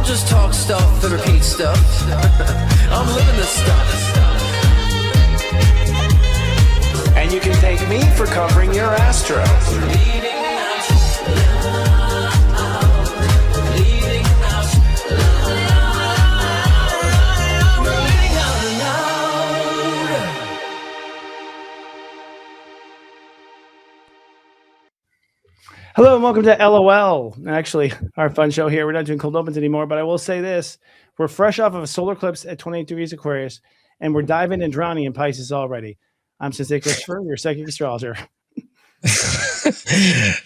don't just talk stuff and repeat stuff. I'm living this stuff. And you can thank me for covering your astro. Hello and welcome to LOL. Actually, our fun show here. We're not doing cold opens anymore, but I will say this. We're fresh off of a solar eclipse at 28 degrees Aquarius, and we're diving and drowning in Pisces already. I'm Sensei Christopher, your psychic astrologer.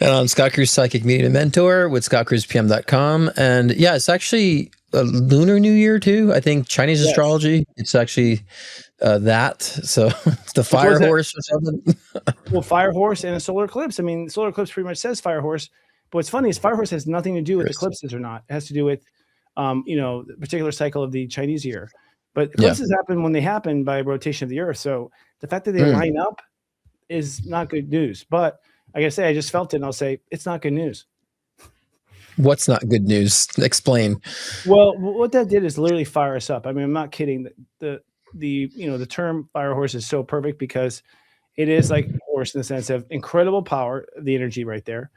And I'm Scott Cruz, psychic medium and mentor with scottcruzpm.com. And yeah, it's actually a lunar new year too. I think Chinese astrology, it's actually that. So it's the fire horse or something. Well, fire horse and a solar eclipse. I mean, solar eclipse pretty much says fire horse. But what's funny is fire horse has nothing to do with eclipses or not. It has to do with, the particular cycle of the Chinese year. But eclipses happen when they happen by rotation of the Earth. So the fact that they line up is not good news. But like I say, I just felt it, and I'll say it's not good news. What's not good news? Explain. Well, what that did is literally fire us up. I mean, I'm not kidding. The term fire horse is so perfect because it is like a horse in the sense of incredible power, the energy right there.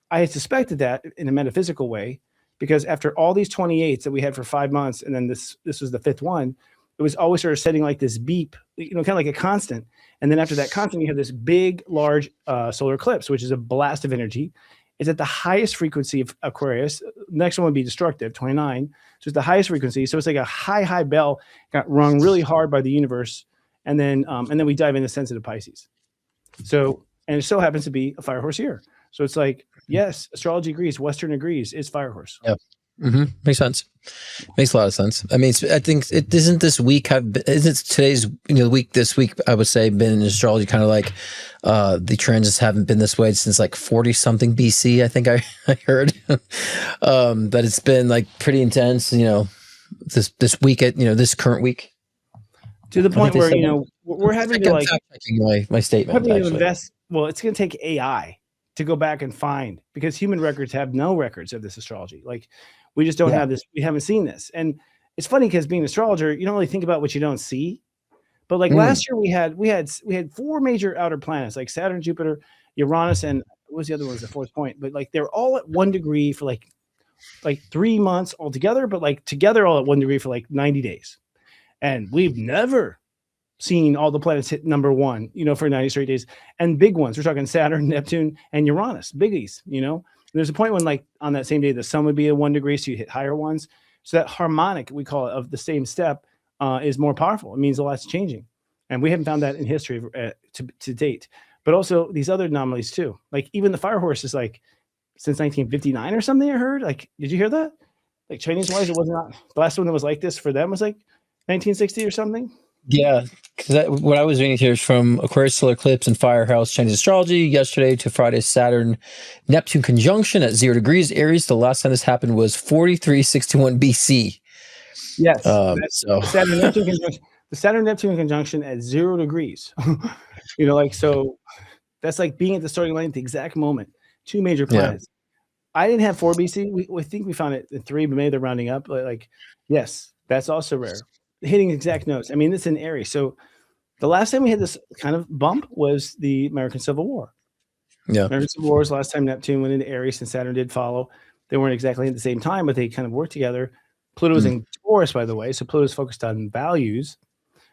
I had suspected that in a metaphysical way because after all these 28s that we had for 5 months, and then this was the fifth one, it was always sort of setting like this beep, kind of like a constant. And then after that constant, you have this big, large solar eclipse, which is a blast of energy. It's at the highest frequency of Aquarius. Next one would be destructive, 29. So it's the highest frequency. So it's like a high bell got rung really hard by the universe. And then we dive into sensitive Pisces. So, and it so happens to be a fire horse year. So it's like, yes, astrology agrees, Western agrees, it's fire horse. Yep. Makes sense. Makes a lot of sense. I mean, I think it isn't this week. Isn't today's week? This week, I would say, been in astrology kind of like the transits haven't been this way since like 40 something BC. I think I heard that it's been like pretty intense. This week at this current week to the point where we're having to like my statement. Having to invest. Well, it's going to take AI to go back and find because human records have no records of this astrology. Like. We just don't have this. We haven't seen this. And it's funny because being an astrologer, you don't really think about what you don't see. But like last year we had 4 major outer planets like Saturn, Jupiter, Uranus, and what was the other one? Was the fourth point. But like they're all at 1 degree for like 3 months altogether, but like together all at 1 degree for like 90 days. And we've never seen all the planets hit number 1, for 90 straight days. And big ones. We're talking Saturn, Neptune, and Uranus, biggies, There's a point when, like, on that same day, the sun would be at 1 degree, so you hit higher ones. So that harmonic, we call it, of the same step is more powerful. It means a lot's changing. And we haven't found that in history to date. But also these other anomalies, too. Like, even the fire horse is, like, since 1959 or something, I heard. Like, did you hear that? Like, Chinese-wise, it was not. The last one that was like this for them was, like, 1960 or something. Yeah, because what I was reading here is from Aquarius solar eclipse and Firehouse Chinese astrology yesterday to Friday Saturn Neptune conjunction at 0 degrees Aries. The last time this happened was 4361 BC. Yes, the Saturn Neptune conjunction at 0 degrees. So that's like being at the starting line at the exact moment. 2 major planets. I didn't have 4 BC. We think we found it at 3, but maybe they're rounding up. But yes, that's also rare. Hitting exact notes. I mean, it's in Aries. So the last time we had this kind of bump was the American Civil War. Yeah. American Civil War was the last time Neptune went into Aries and Saturn did follow. They weren't exactly at the same time, but they kind of worked together. Pluto was in Taurus, by the way. So Pluto's focused on values,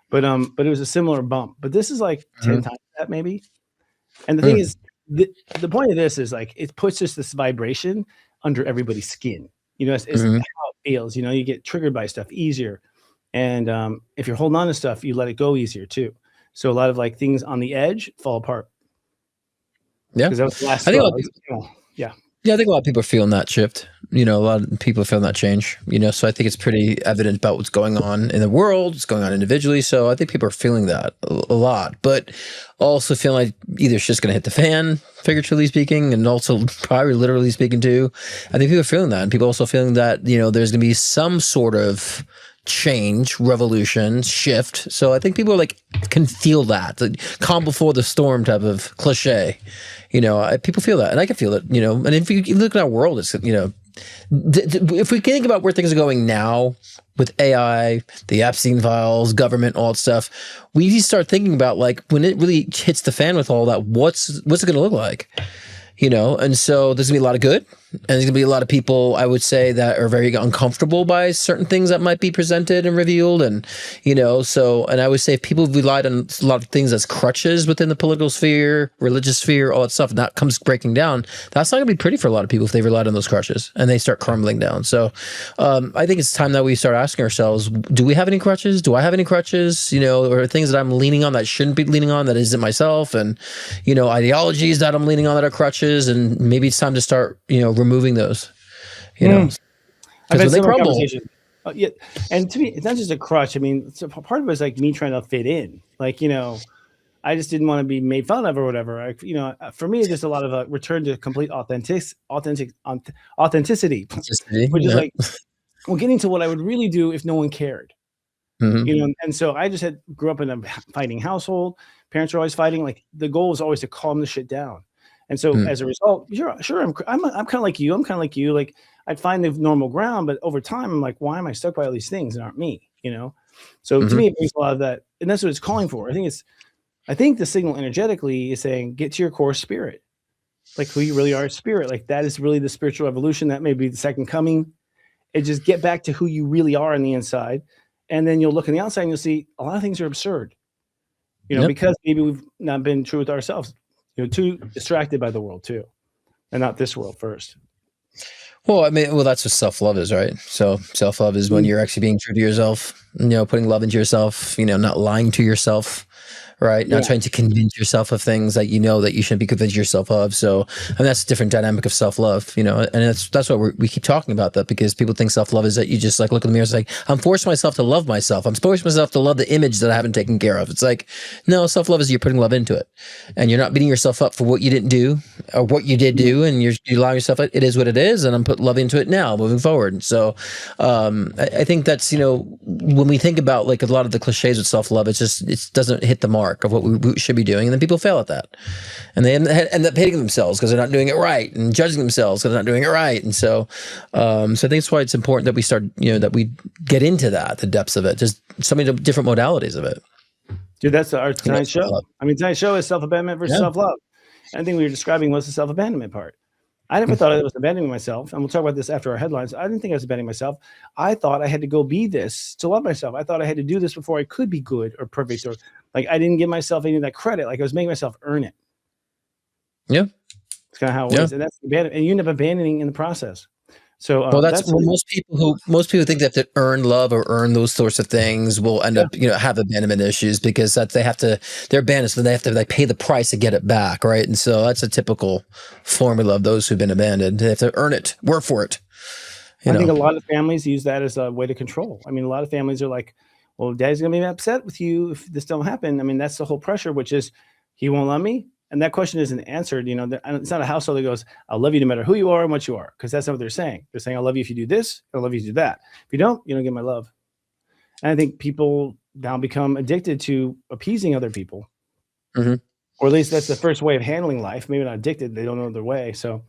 but it was a similar bump. But this is like 10 times that maybe. And the thing is, the point of this is like, it puts just this vibration under everybody's skin. It's how it feels. You get triggered by stuff easier. And if you're holding on to stuff, you let it go easier too. So a lot of like things on the edge fall apart. Yeah. Because that was the last Yeah, I think a lot of people are feeling that shift. A lot of people are feeling that change. So I think it's pretty evident about what's going on in the world, what's going on individually. So I think people are feeling that a lot, but also feeling like either it's just going to hit the fan, figuratively speaking, and also probably literally speaking too. I think people are feeling that, and people also feeling that there's going to be some sort of change, revolution, shift. So I think people can feel that, the calm before the storm type of cliche. People feel that, and I can feel it. And if you look at our world, it's if we think about where things are going now with AI, the Epstein files, government, all that stuff, we need to start thinking about like when it really hits the fan with all that, what's it going to look like? And so there's gonna be a lot of good, and there's gonna be a lot of people, I would say, that are very uncomfortable by certain things that might be presented and revealed. And, and I would say if people relied on a lot of things as crutches within the political sphere, religious sphere, all that stuff, and that comes breaking down, that's not gonna be pretty for a lot of people if they relied on those crutches and they start crumbling down. So I think it's time that we start asking ourselves, do we have any crutches? Do I have any crutches? Or things that I'm leaning on that shouldn't be leaning on, that isn't myself, and, ideologies that I'm leaning on that are crutches. And maybe it's time to start, removing those, because when they crumble. Yeah, and to me, it's not just a crutch. I mean, part of it is like me trying to fit in. Like, I just didn't want to be made fun of or whatever. For me, it's just a lot of a return to complete authenticity, which is like, getting to what I would really do if no one cared. Mm-hmm. And so I just grew up in a fighting household. Parents were always fighting. Like the goal was always to calm the shit down. And so as a result, sure, I'm kind of like you. I'm kind of like you. Like I'd find the normal ground, but over time, I'm like, why am I stuck by all these things that aren't me? So to me, it brings a lot of that, and that's what it's calling for. I think the signal energetically is saying, get to your core spirit, like who you really are, spirit. Like that is really the spiritual evolution. That may be the second coming. It just get back to who you really are on the inside, and then you'll look on the outside and you'll see a lot of things are absurd. Because maybe we've not been true with ourselves. Too distracted by the world too, and not this world first. Well, that's what self-love is, right? So self-love is when you're actually being true to yourself, putting love into yourself, not lying to yourself, right? Not trying to convince yourself of things that that you shouldn't be convinced yourself of. So, that's a different dynamic of self-love, and that's what we keep talking about that, because people think self-love is that you just like look in the mirror and say, I'm forcing myself to love myself. I'm forcing myself to love the image that I haven't taken care of. It's like, no, self-love is you're putting love into it, and you're not beating yourself up for what you didn't do or what you did do, and you allow yourself, it is what it is, and I'm putting love into it now, moving forward. So, I think that's, when we think about like a lot of the cliches with self-love, it doesn't hit the mark of what we should be doing, and then people fail at that, and they end up hating themselves because they're not doing it right, and judging themselves because they're not doing it right. And so I think that's why it's important that we start, that we get into the depths of it, just so many different modalities of it. Dude, that's our tonight's show. Tonight's show is self-abandonment versus self-love. I think we were describing was the self-abandonment part. I never thought I was abandoning myself, and we'll talk about this after our headlines. I didn't think I was abandoning myself. I thought I had to go be this to love myself. I thought I had to do this before I could be good or perfect, or like I didn't give myself any of that credit. Like I was making myself earn it. Yeah, it's kind of how it was, and that's and you end up abandoning in the process. So, that's what most people think they have to earn love or earn those sorts of things will end up, have abandonment issues, because they're abandoned, so they have to like pay the price to get it back, right? And so that's a typical formula of those who've been abandoned. They have to earn it, work for it. I think a lot of families use that as a way to control. A lot of families are like, well, daddy's gonna be upset with you if this don't happen. That's the whole pressure, which is he won't love me. And that question isn't answered. It's not a household that goes, I'll love you no matter who you are and what you are. Because that's not what they're saying. They're saying, I'll love you if you do this. I'll love you if you do that. If you don't get my love. And I think people now become addicted to appeasing other people. Mm-hmm. Or at least that's the first way of handling life. Maybe not addicted. They don't know their way. So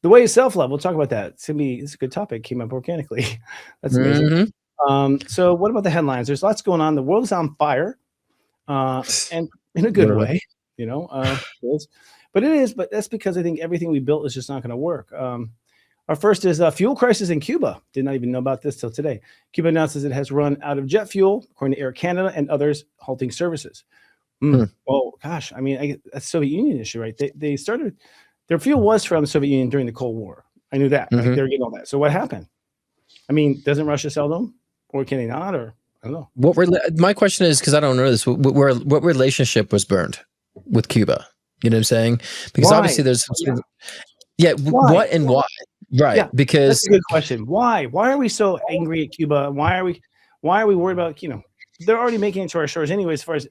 the way is self-love. We'll talk about that. It's a good topic. Came up organically. That's amazing. Mm-hmm. So what about the headlines? There's lots going on. The world is on fire. And in a good way. But that's because I think everything we built is just not going to work. Our first is a fuel crisis in Cuba. Did not even know about this till today. Cuba announces it has run out of jet fuel, according to Air Canada and others, halting services. Well, gosh, that's Soviet Union issue, right? They started, their fuel was from the Soviet Union during the Cold War. I knew that. Mm-hmm. They were getting all that. So what happened? Doesn't Russia sell them, or can they not? Or I don't know. My question is, because I don't know this, what relationship was burned with Cuba? You know what I'm saying? Because obviously there's some sort of, what and why? Right. Yeah, because that's a good question. Why are we so angry at Cuba? Why are we worried about, they're already making it to our shores anyway, as far as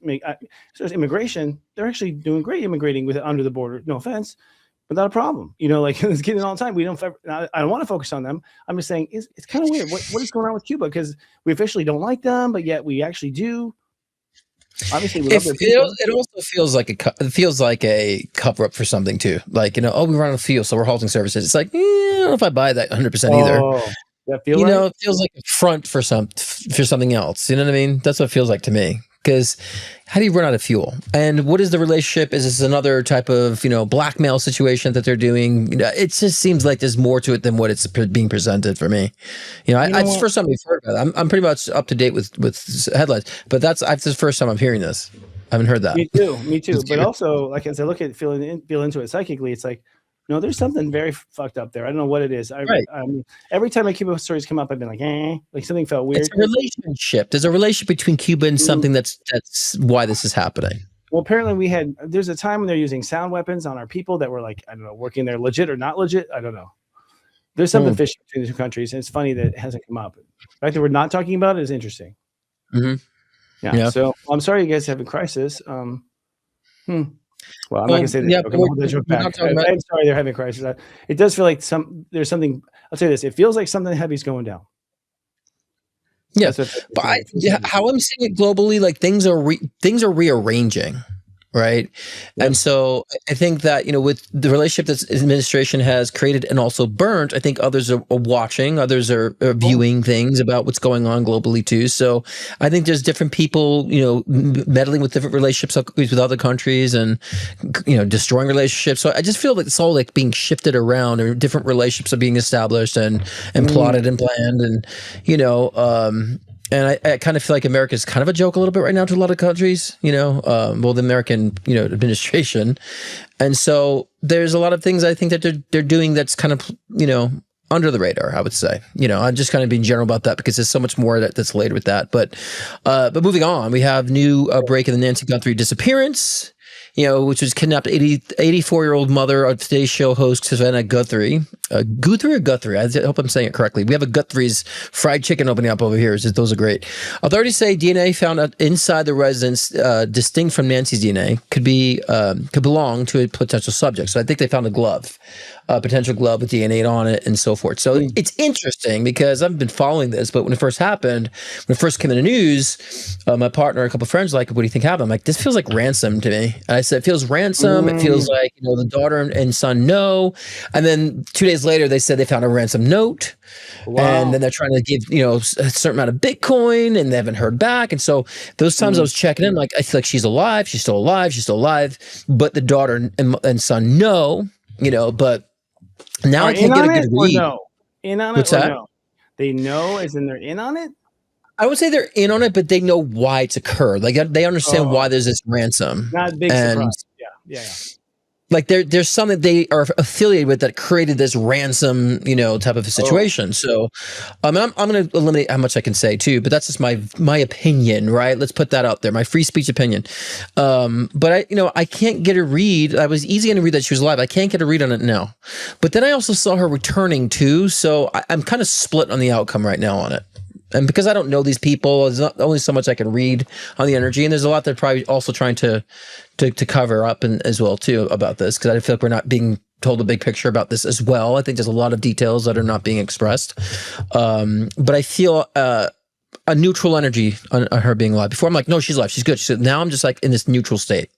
immigration, they're actually doing great immigrating with it under the border. No offense, but not a problem. It's getting all the time. I don't want to focus on them. I'm just saying it's kind of weird. What is going on with Cuba? Because we officially don't like them, but yet we actually do. Obviously, we love their people. It also feels like a cover up for something too. Like, we run out of fuel, so we're halting services. It's like, know if I buy that 100% either. That feel You right? know, it feels like a front for something else. You know what I mean? That's what it feels like to me. Because how do you run out of fuel? And what is the relationship? Is this another type of, blackmail situation that they're doing? It just seems like there's more to it than what it's being presented for me. It's the first time we've heard about it. I'm pretty much up to date with headlines, but that's the first time I'm hearing this. I haven't heard that. Me too. But also, like, as I look at feel into it psychically, it's like, no, there's something very fucked up there. I don't know what it is. Every time my Cuba stories come up, I've been like something felt weird. It's a relationship. There's a relationship between Cuba and something that's why this is happening. Well, apparently there's a time when they're using sound weapons on our people that were like, I don't know, working there legit or not legit. I don't know. There's something fishy between the two countries. And it's funny that it hasn't come up. The fact that we're not talking about it is interesting. Mm-hmm. Yeah. So I'm sorry you guys have a crisis. Well, I'm not gonna say that. Okay, hold that joke back. I'm sorry they're having a crisis. It does feel like there's something. I'll say this: it feels like something heavy's going down. Yeah, but how I'm seeing it globally, like things are rearranging. Right. Yep. And so I think that, with the relationship that administration has created and also burnt, I think others are watching, others are viewing things about what's going on globally too. So I think there's different people, meddling with different relationships with other countries and, destroying relationships. So I just feel like it's all like being shifted around, or different relationships are being established and plotted and planned and, and I kind of feel like America is kind of a joke a little bit right now to a lot of countries, the American, administration. And so there's a lot of things I think that they're doing that's kind of, under the radar, I would say. I'm just kind of being general about that because there's so much more that's laid with that. But moving on, we have new break in the Nancy Guthrie disappearance. Which was kidnapped 84-year-old mother of Today's Show host Savannah Guthrie. Guthrie or Guthrie? I hope I'm saying it correctly. We have a Guthrie's fried chicken opening up over here. Those are great. Authorities say DNA found inside the residence, distinct from Nancy's DNA, could belong to a potential subject. So I think they found a potential glove with DNA on it and so forth. So it's interesting because I've been following this, but when it first happened, when it first came in the news, my partner, a couple of friends, like, what do you think happened? I'm like, this feels like ransom to me. And I said, it feels ransom. It feels like, the daughter and son know. And then 2 days later, they said they found a ransom note. Wow. And then they're trying to give, a certain amount of Bitcoin, and they haven't heard back. And so those times I was checking in, like, I feel like she's alive. She's still alive. She's still alive. But the daughter and son know, but now I can't get a good read. No? In on What's it or that? no? They know as in they're in on it? I would say they're in on it, but they know why it's occurred. Like they understand why there's this ransom. Not a big surprise. Yeah. Like there's something they are affiliated with that created this ransom, type of a situation. So, I'm going to eliminate how much I can say too, but that's just my opinion, right? Let's put that out there, my free speech opinion. But I can't get a read. I was easy to read that she was alive. I can't get a read on it now. But then I also saw her returning too, so I'm kind of split on the outcome right now on it. And because I don't know these people, there's not only so much I can read on the energy, and there's a lot they're probably also trying to cover up as well too about this, because I feel like we're not being told a big picture about this as well. I think there's a lot of details that are not being expressed, but I feel a neutral energy on her being alive. Before I'm like, no, she's alive, she's good. Now I'm just like in this neutral state.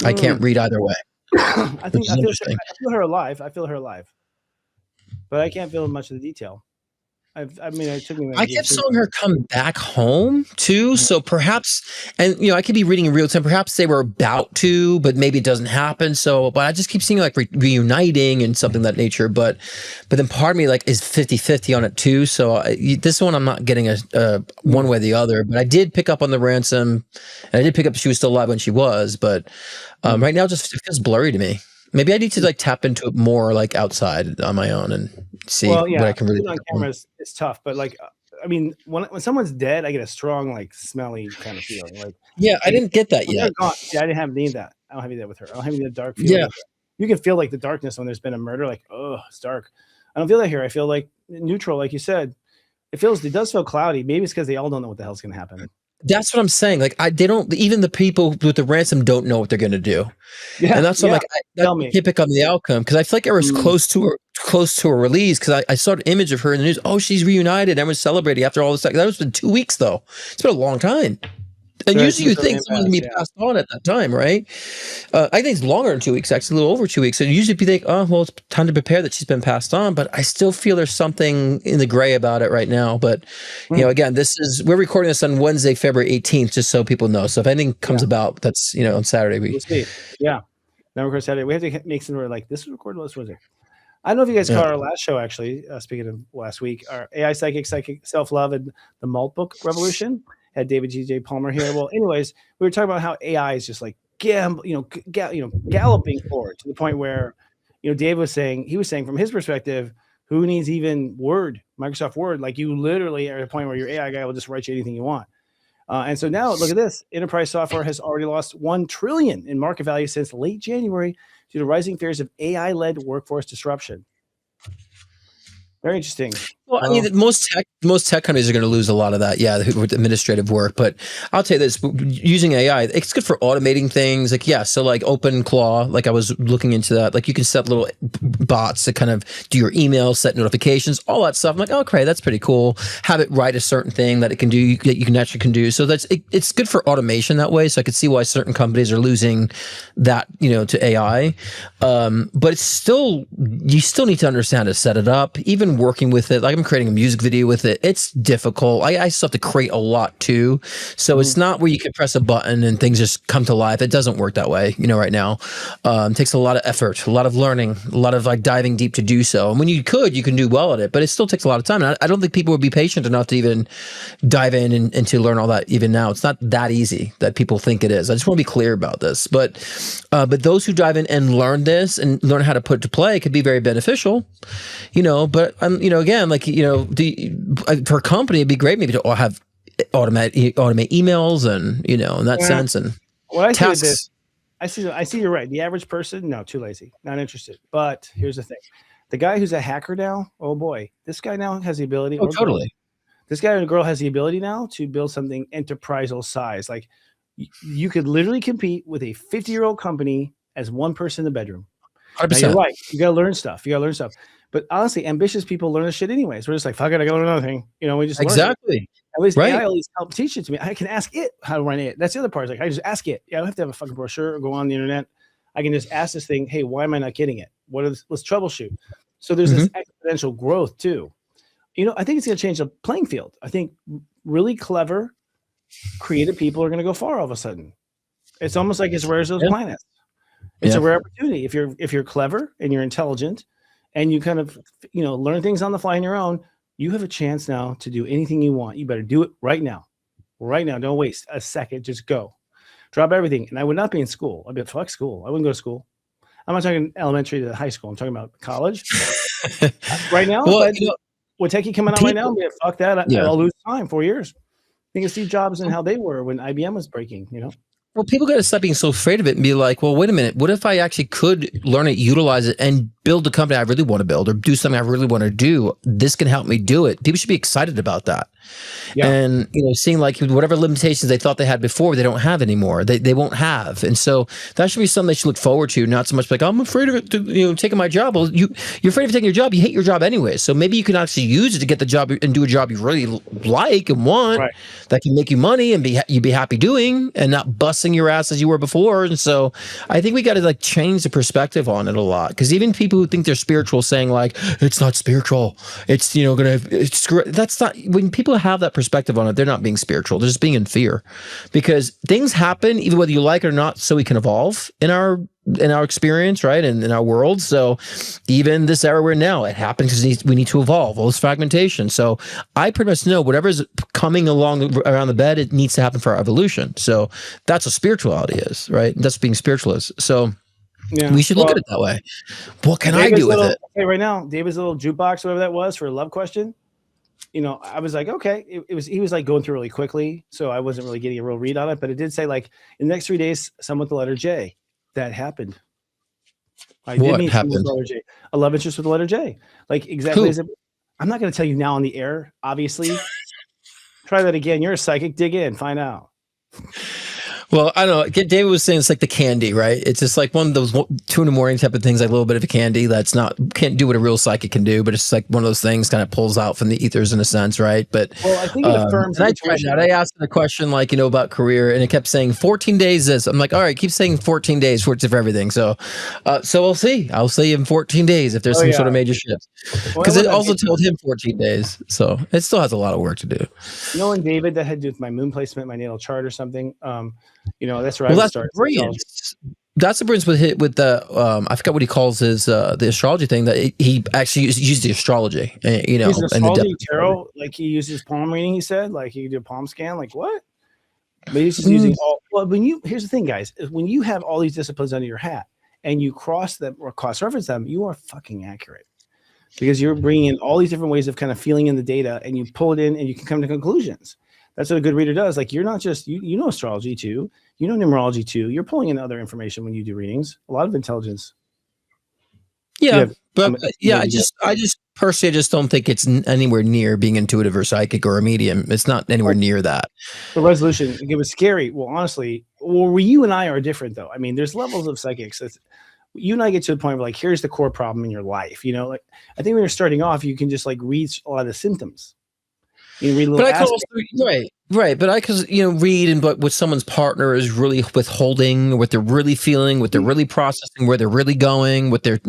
I can't read either way. I feel her alive. But I can't feel much of the detail. I kept seeing her come back home too. So perhaps, and I could be reading in real time. Perhaps they were about to, but maybe it doesn't happen. So, but I just keep seeing like reuniting and something of that nature. But then part of me like is 50-50 on it too. So this one I'm not getting a one way or the other. But I did pick up on the ransom, and I did pick up she was still alive when she was. But right now, it feels blurry to me. Maybe I need to like tap into it more, like outside on my own and see what I can really. On camera is tough, but like, I mean, when someone's dead, I get a strong, like, smelly kind of feeling. Like, I didn't get that yet. I didn't have any of that. I don't have any of that with her. I don't have any of the dark feeling. Yeah, you can feel like the darkness when there's been a murder. Like, oh, it's dark. I don't feel that here. I feel like neutral, like you said. It does feel cloudy. Maybe it's because they all don't know what the hell's going to happen. That's what I'm saying. Like they don't, even the people with the ransom don't know what they're going to do. Yeah, and that's what I can't pick up the outcome, because I feel like it was close to a release, because I saw an image of her in the news. Oh, she's reunited. Everyone's celebrating after all this. That was been 2 weeks though. It's been a long time. And Very usually you significant think someone's going to be impact, passed on at that time, right? I think it's longer than 2 weeks, actually, a little over 2 weeks. So usually you think, oh, well, it's time to prepare that she's been passed on. But I still feel there's something in the gray about it right now. But, again, we're recording this on Wednesday, February 18th, just so people know. So if anything comes about, that's, on Saturday. We'll see. Yeah. Now record Saturday. We have to make some like this was recorded last Wednesday. I don't know if you guys caught our last show, actually, speaking of last week, our AI Psychic Self-Love and the Malt Book Revolution. Had David G.J. Palmer here. Well, anyways, we were talking about how AI is just like galloping forward to the point where, Dave was saying from his perspective, who needs even Microsoft Word? Like you literally are at a point where your AI guy will just write you anything you want. And so now look at this. Enterprise software has already lost $1 trillion in market value since late January due to rising fears of AI-led workforce disruption. Very interesting. Well, I mean, most tech companies are going to lose a lot of that, with administrative work. But I'll tell you this: using AI, it's good for automating things. Like, so like OpenClaw, like I was looking into that. Like, you can set little bots to kind of do your emails, set notifications, all that stuff. I'm like, okay, that's pretty cool. Have it write a certain thing that it can do, that you can actually can do. So it's good for automation that way. So I could see why certain companies are losing that, to AI. But it's still, you still need to understand how to set it up. Even working with it, like I'm creating a music video with it, it's difficult. I still have to create a lot too. So it's not where you can press a button and things just come to life. It doesn't work that way, right now. It takes a lot of effort, a lot of learning, a lot of like diving deep to do so. And when you can do well at it, but it still takes a lot of time. And I don't think people would be patient enough to even dive in and to learn all that even now. It's not that easy that people think it is. I just want to be clear about this. But those who dive in and learn this and learn how to put it to play could be very beneficial, but again, like, for a company, it'd be great maybe to have automate emails and, in that sense. And what I see with this, I see you're right. The average person, no, too lazy, not interested. But here's the thing. The guy who's a hacker now, oh boy, this guy now has the ability. Oh, totally. This guy or girl has the ability now to build something enterprisal size. Like you could literally compete with a 50-year-old company as one person in the bedroom. 100%. Now, you're right. You got to learn stuff. But honestly, ambitious people learn this shit anyways. We're just like, fuck it, I got to learn another thing. We just exactly. Learn it. At least AI at least help teach it to me. I can ask it how to run it. That's the other part. Like I just ask it. I don't have to have a fucking brochure or go on the internet. I can just ask this thing, hey, why am I not getting it? Let's troubleshoot. So there's this exponential growth too. I think it's going to change the playing field. I think really clever, creative people are going to go far all of a sudden. It's almost like as rare as those planets. It's a rare opportunity. If you're clever and you're intelligent and you kind of, learn things on the fly on your own, you have a chance now to do anything you want. You better do it right now. Right now. Don't waste a second. Just go. Drop everything. And I would not be in school. I'd be fuck school. I wouldn't go to school. I'm not talking elementary to high school. I'm talking about college. Right now, with techie coming out right now, fuck that. I'll lose time, 4 years. Think of Steve Jobs and how they were when IBM was breaking, Well, people got to stop being so afraid of it and be like, well, wait a minute. What if I actually could learn it, utilize it, and build the company I really want to build or do something I really want to do? This can help me do it. People should be excited about that. Yeah. And, seeing like whatever limitations they thought they had before, they don't have anymore. They won't have. And so that should be something they should look forward to, not so much like, I'm afraid of it, taking my job. Well, you're afraid of taking your job. You hate your job anyway. So maybe you can actually use it to get the job and do a job you really like and want that can make you money and you'd be happy doing and not busting your ass as you were before. And so I think we got to like change the perspective on it a lot. Because even people who think they're spiritual saying like, it's not spiritual. It's, that's not, when people have that perspective on it, they're not being spiritual. They're just being in fear because things happen even whether you like it or not, so we can evolve in our experience, right? And in our world. So even this era we're in now, it happens because we need to evolve, all this fragmentation. So I pretty much know whatever is coming along around the bed, it needs to happen for our evolution. So that's what spirituality is, right? That's what being spiritual is. So we should look at it that way. What can I do with it? Okay, right now, David's little jukebox, whatever that was for a love question. I was like, okay, he was like going through really quickly. So I wasn't really getting a real read on it, but it did say like in the next 3 days, someone with the letter J. That happened. What happened? A love interest with the letter J. Like exactly. I'm not going to tell you now on the air, obviously. Try that again. You're a psychic. Dig in. Find out. Well, I don't know. David was saying it's like the candy, right? It's just like one of those 2 in the morning type of things, like a little bit of a candy that's can't do what a real psychic can do, but it's like one of those things kind of pulls out from the ethers in a sense, right? But well, I think it affirms. And I tried that. I asked the question like, about career, and it kept saying 14 days. This I'm like, all right, keep saying 14 days for everything. So, we'll see. I'll see in 14 days if there's some sort of major shift, because it also told him 14 days. So it still has a lot of work to do. And David, that had to do with my moon placement, my natal chart, or something. That's where that's brilliant. That's the brilliance with the I forgot what he calls his the astrology thing, that he actually used the astrology. He's astrology tarot, like he uses palm reading. He said like he could do a palm scan. Like what? But he's just using all. Well, here's the thing, guys. Is when you have all these disciplines under your hat and you cross them or cross-reference them, you are fucking accurate, because you're bringing in all these different ways of kind of feeling in the data, and you pull it in and you can come to conclusions. That's what a good reader does. Like you're not just you know astrology too, you know numerology too. You're pulling in other information when you do readings. A lot of intelligence. Yeah, I just personally, I just don't think it's anywhere near being intuitive or psychic or a medium. It's not anywhere near that. The resolution, it was scary. Well, honestly, you and I are different though. I mean, there's levels of psychics. You and I get to the point where like, here's the core problem in your life. Like I think when you're starting off, you can just like read a lot of symptoms. You read little right. But I could read but what someone's partner is really withholding, what they're really feeling, what they're really processing, where they're really going, what they're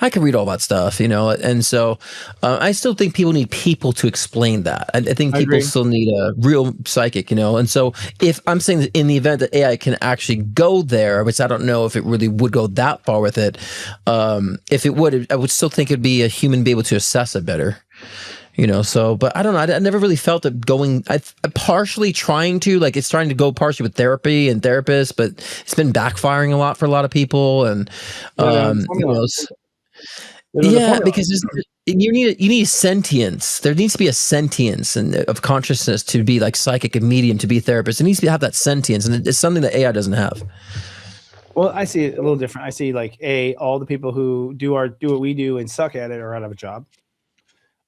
I can read all that stuff, and so I still think people need people to explain that. I think people still need a real psychic, and so if I'm saying that in the event that AI can actually go there, which I don't know if it really would go that far with it, if it would, I would still think it'd be a human be able to assess it better. But I don't know. I never really felt it going. I'm partially trying to, like, it's trying to go partially with therapy and therapists, but it's been backfiring a lot for a lot of people. And, because you need sentience. There needs to be a sentience of consciousness to be like psychic and medium, to be therapist. It needs to have that sentience. And it's something that AI doesn't have. Well, I see it a little different. I see like all the people who do what we do and suck at it are out of a job.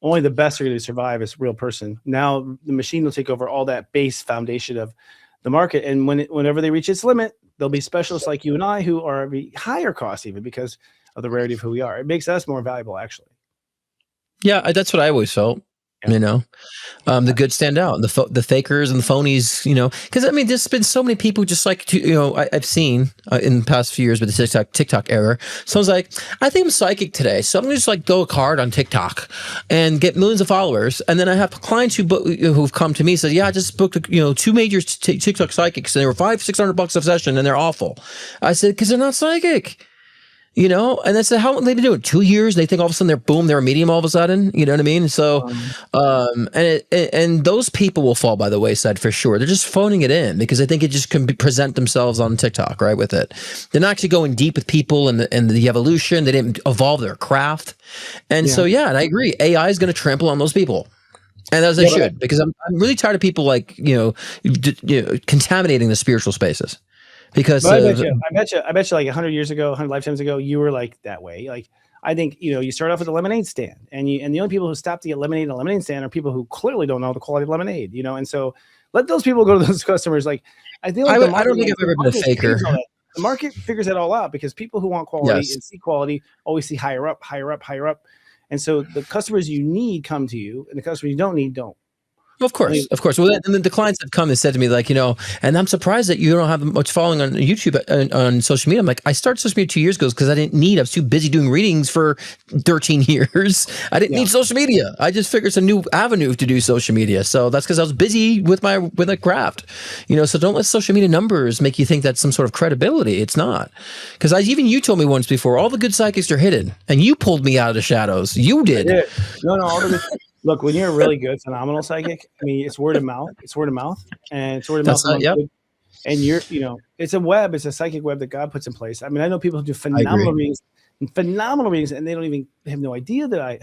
Only the best are going to survive as a real person. Now the machine will take over all that base foundation of the market. And whenever they reach its limit, there'll be specialists like you and I who are higher cost even because of the rarity of who we are. It makes us more valuable, actually. Yeah, that's what I always felt. Yeah. The good stand out, the fakers and the phonies, because I mean, there's been so many people just like to, I've seen in the past few years with the TikTok era. Someone's like, I think I'm psychic today, so I'm gonna just like go a card on TikTok and get millions of followers. And then I have clients who've come to me and said, yeah, I just booked 2 major TikTok psychics, and they were $500-600 a session, and they're awful. I said, because they're not psychic. And I said, how long they do it? 2 years? They think all of a sudden they're a medium all of a sudden. You know what I mean? So, and those people will fall by the wayside for sure. They're just phoning it in because I think it just can present themselves on TikTok, right? With it, they're not actually going deep with people and the evolution. They didn't evolve their craft, and and I agree. AI is going to trample on those people. And as they should, because I'm really tired of people like contaminating the spiritual spaces. Because I bet you like 100 years ago, 100 lifetimes ago, you were like that way. Like, I think, you start off with a lemonade stand, and the only people who stop to get lemonade at a lemonade stand are people who clearly don't know the quality of lemonade, and so let those people go to those customers. Like, I don't think I've ever been a faker. The market figures it all out because people who want quality and see quality always see higher up. And so the customers you need come to you, and the customers you don't need don't. Of course. Well, and then the clients have come and said to me, like, and I'm surprised that you don't have much following on YouTube, on social media. I'm like, I started social media 2 years ago because I was too busy doing readings for 13 years. I didn't need social media. I just figured it's a new avenue to do social media. So that's because I was busy with my craft, so don't let social media numbers make you think that's some sort of credibility. It's not. Because even you told me once before, all the good psychics are hidden, and you pulled me out of the shadows. You did. No. Look, when you're a really good, phenomenal psychic, I mean, it's word of mouth. And it's word of mouth. And it's a web. It's a psychic web that God puts in place. I mean, I know people who do phenomenal readings, and they don't even have no idea that I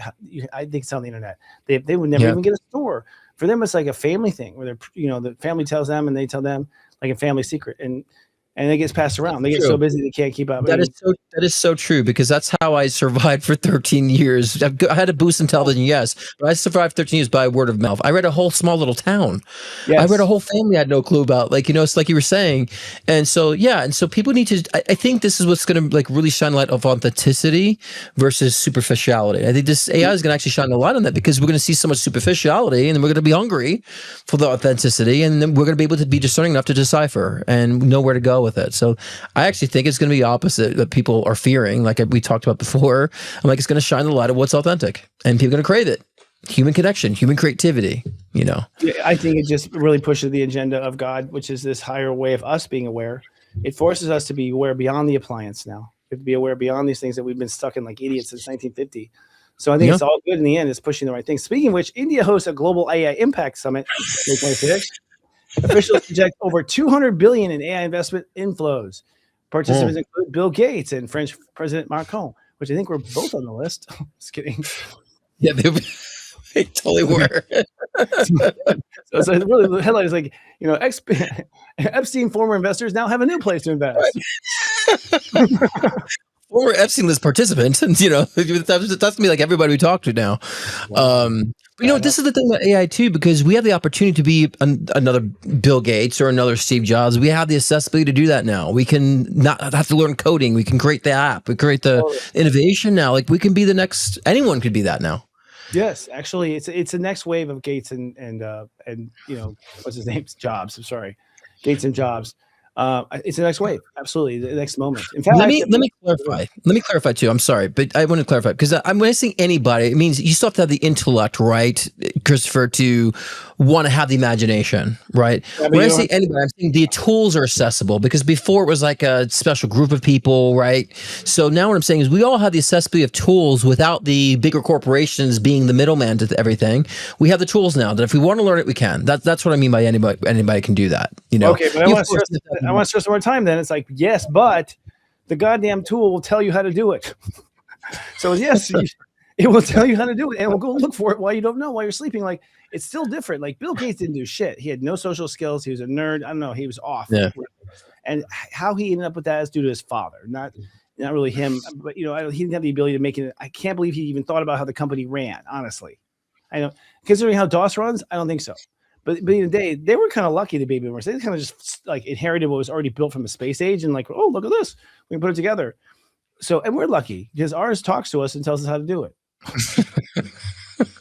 think it's on the internet. They would never even get a store. For them, it's like a family thing where the family tells them and they tell them, like a family secret. And and it gets passed around. They get so busy they can't keep up. That is so true, because that's how I survived for 13 years. I had a boost in television, yes, but I survived 13 years by word of mouth. I read a whole small little town. Yes. I read a whole family I had no clue about. Like, it's like you were saying. And so, and so people need to, I think this is what's going to like really shine light of authenticity versus superficiality. I think this AI is going to actually shine a light on that, because we're going to see so much superficiality, and then we're going to be hungry for the authenticity, and then we're going to be able to be discerning enough to decipher and know where to go with it. So I actually think it's going to be opposite that people are fearing, like we talked about before. I'm like, it's going to shine the light of what's authentic, and people are going to crave it. Human connection, human creativity, Yeah, I think it just really pushes the agenda of God, which is this higher way of us being aware. It forces us to be aware beyond the appliance now. We have to be aware beyond these things that we've been stuck in like idiots since 1950. So I think it's all good in the end. It's pushing the right thing. Speaking of which, India hosts a global AI impact summit 2026. Officials project over $200 billion in AI investment inflows. Participants include Bill Gates and French President Macron, which I think were both on the list. Just kidding. Yeah, they totally were. So really, the headline is like, Epstein former investors now have a new place to invest. Former Epstein list participant, and that's gonna be like everybody we talk to now. Wow. This is the thing about AI too, because we have the opportunity to be another Bill Gates or another Steve Jobs. We have the accessibility to do that now. We can not have to learn coding. We can create the app. We create the innovation now. Like, we can be the next. Anyone could be that now. Yes, actually, it's the next wave of Gates and what's his name? Jobs. I'm sorry, Gates and Jobs. It's the next wave. Absolutely, the next moment. In fact, let me clarify. Let me clarify too. I'm sorry, but I want to clarify, because when I say anybody, it means you still have to have the intellect, right, Christopher, to want to have the imagination, right? Yeah, when I say anybody, I'm saying the tools are accessible, because before it was like a special group of people, right? So now what I'm saying is we all have the accessibility of tools without the bigger corporations being the middleman to everything. We have the tools now that if we want to learn it, we can. That's what I mean by anybody. Anybody can do that. Okay, but I want to stress one more time. Then it's like, yes, but the goddamn tool will tell you how to do it. So yes, it will tell you how to do it, and we'll go look for it while you don't know, while you're sleeping. Like, it's still different. Like, Bill Gates didn't do shit. He had no social skills. He was a nerd. I don't know. He was off. Yeah. And how he ended up with that is due to his father, not really him. But he didn't have the ability to make it. I can't believe he even thought about how the company ran. Honestly, I know, considering how DOS runs, I don't think so. But in the day, they were kind of lucky, the baby boomers. They kind of just like inherited what was already built from a space age, and like, oh, look at this, we can put it together. So, and we're lucky because ours talks to us and tells us how to do it.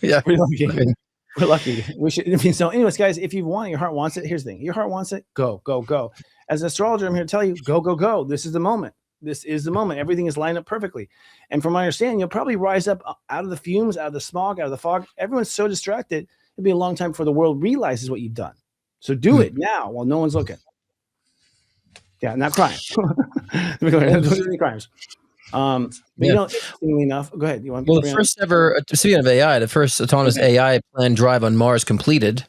Yeah, we're lucky. We're lucky. We should. So, anyways, guys, if you want, your heart wants it. Here's the thing: your heart wants it. Go, go, go. As an astrologer, I'm here to tell you: go, go, go. This is the moment. This is the moment. Everything is lined up perfectly. And from my understanding, you'll probably rise up out of the fumes, out of the smog, out of the fog. Everyone's so distracted. It'll be a long time before the world realizes what you've done. So do it now while no one's looking. Yeah, not crime. Don't do any crimes. But interestingly enough, go ahead. You want? Well, the first ever, speaking of AI, the first autonomous AI planned drive on Mars completed,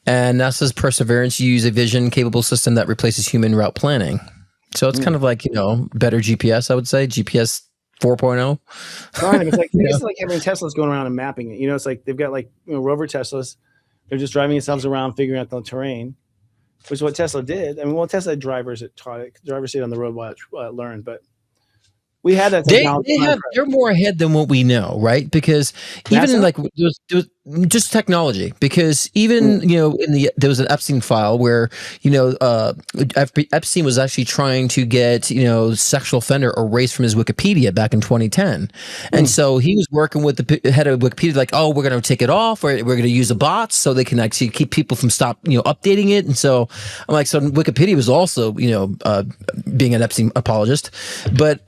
and NASA's Perseverance used a vision-capable system that replaces human route planning. So it's kind of like better GPS, I would say, GPS 4.0. It's like it's like having Teslas going around and mapping it. It's like they've got rover Teslas. They're just driving themselves around, figuring out the terrain, which is what Tesla did. I mean, Tesla had drivers that taught it. Drivers stayed on the road while it learned, but we had that. They're more ahead than what we know, right? Because even in there's just technology. Because even there was an Epstein file where Epstein was actually trying to get sexual offender erased from his Wikipedia back in 2010, and so he was working with the head of Wikipedia, like, oh, we're going to take it off, or we're going to use the bots so they can actually keep people from updating it. And so I'm like, so Wikipedia was also being an Epstein apologist, but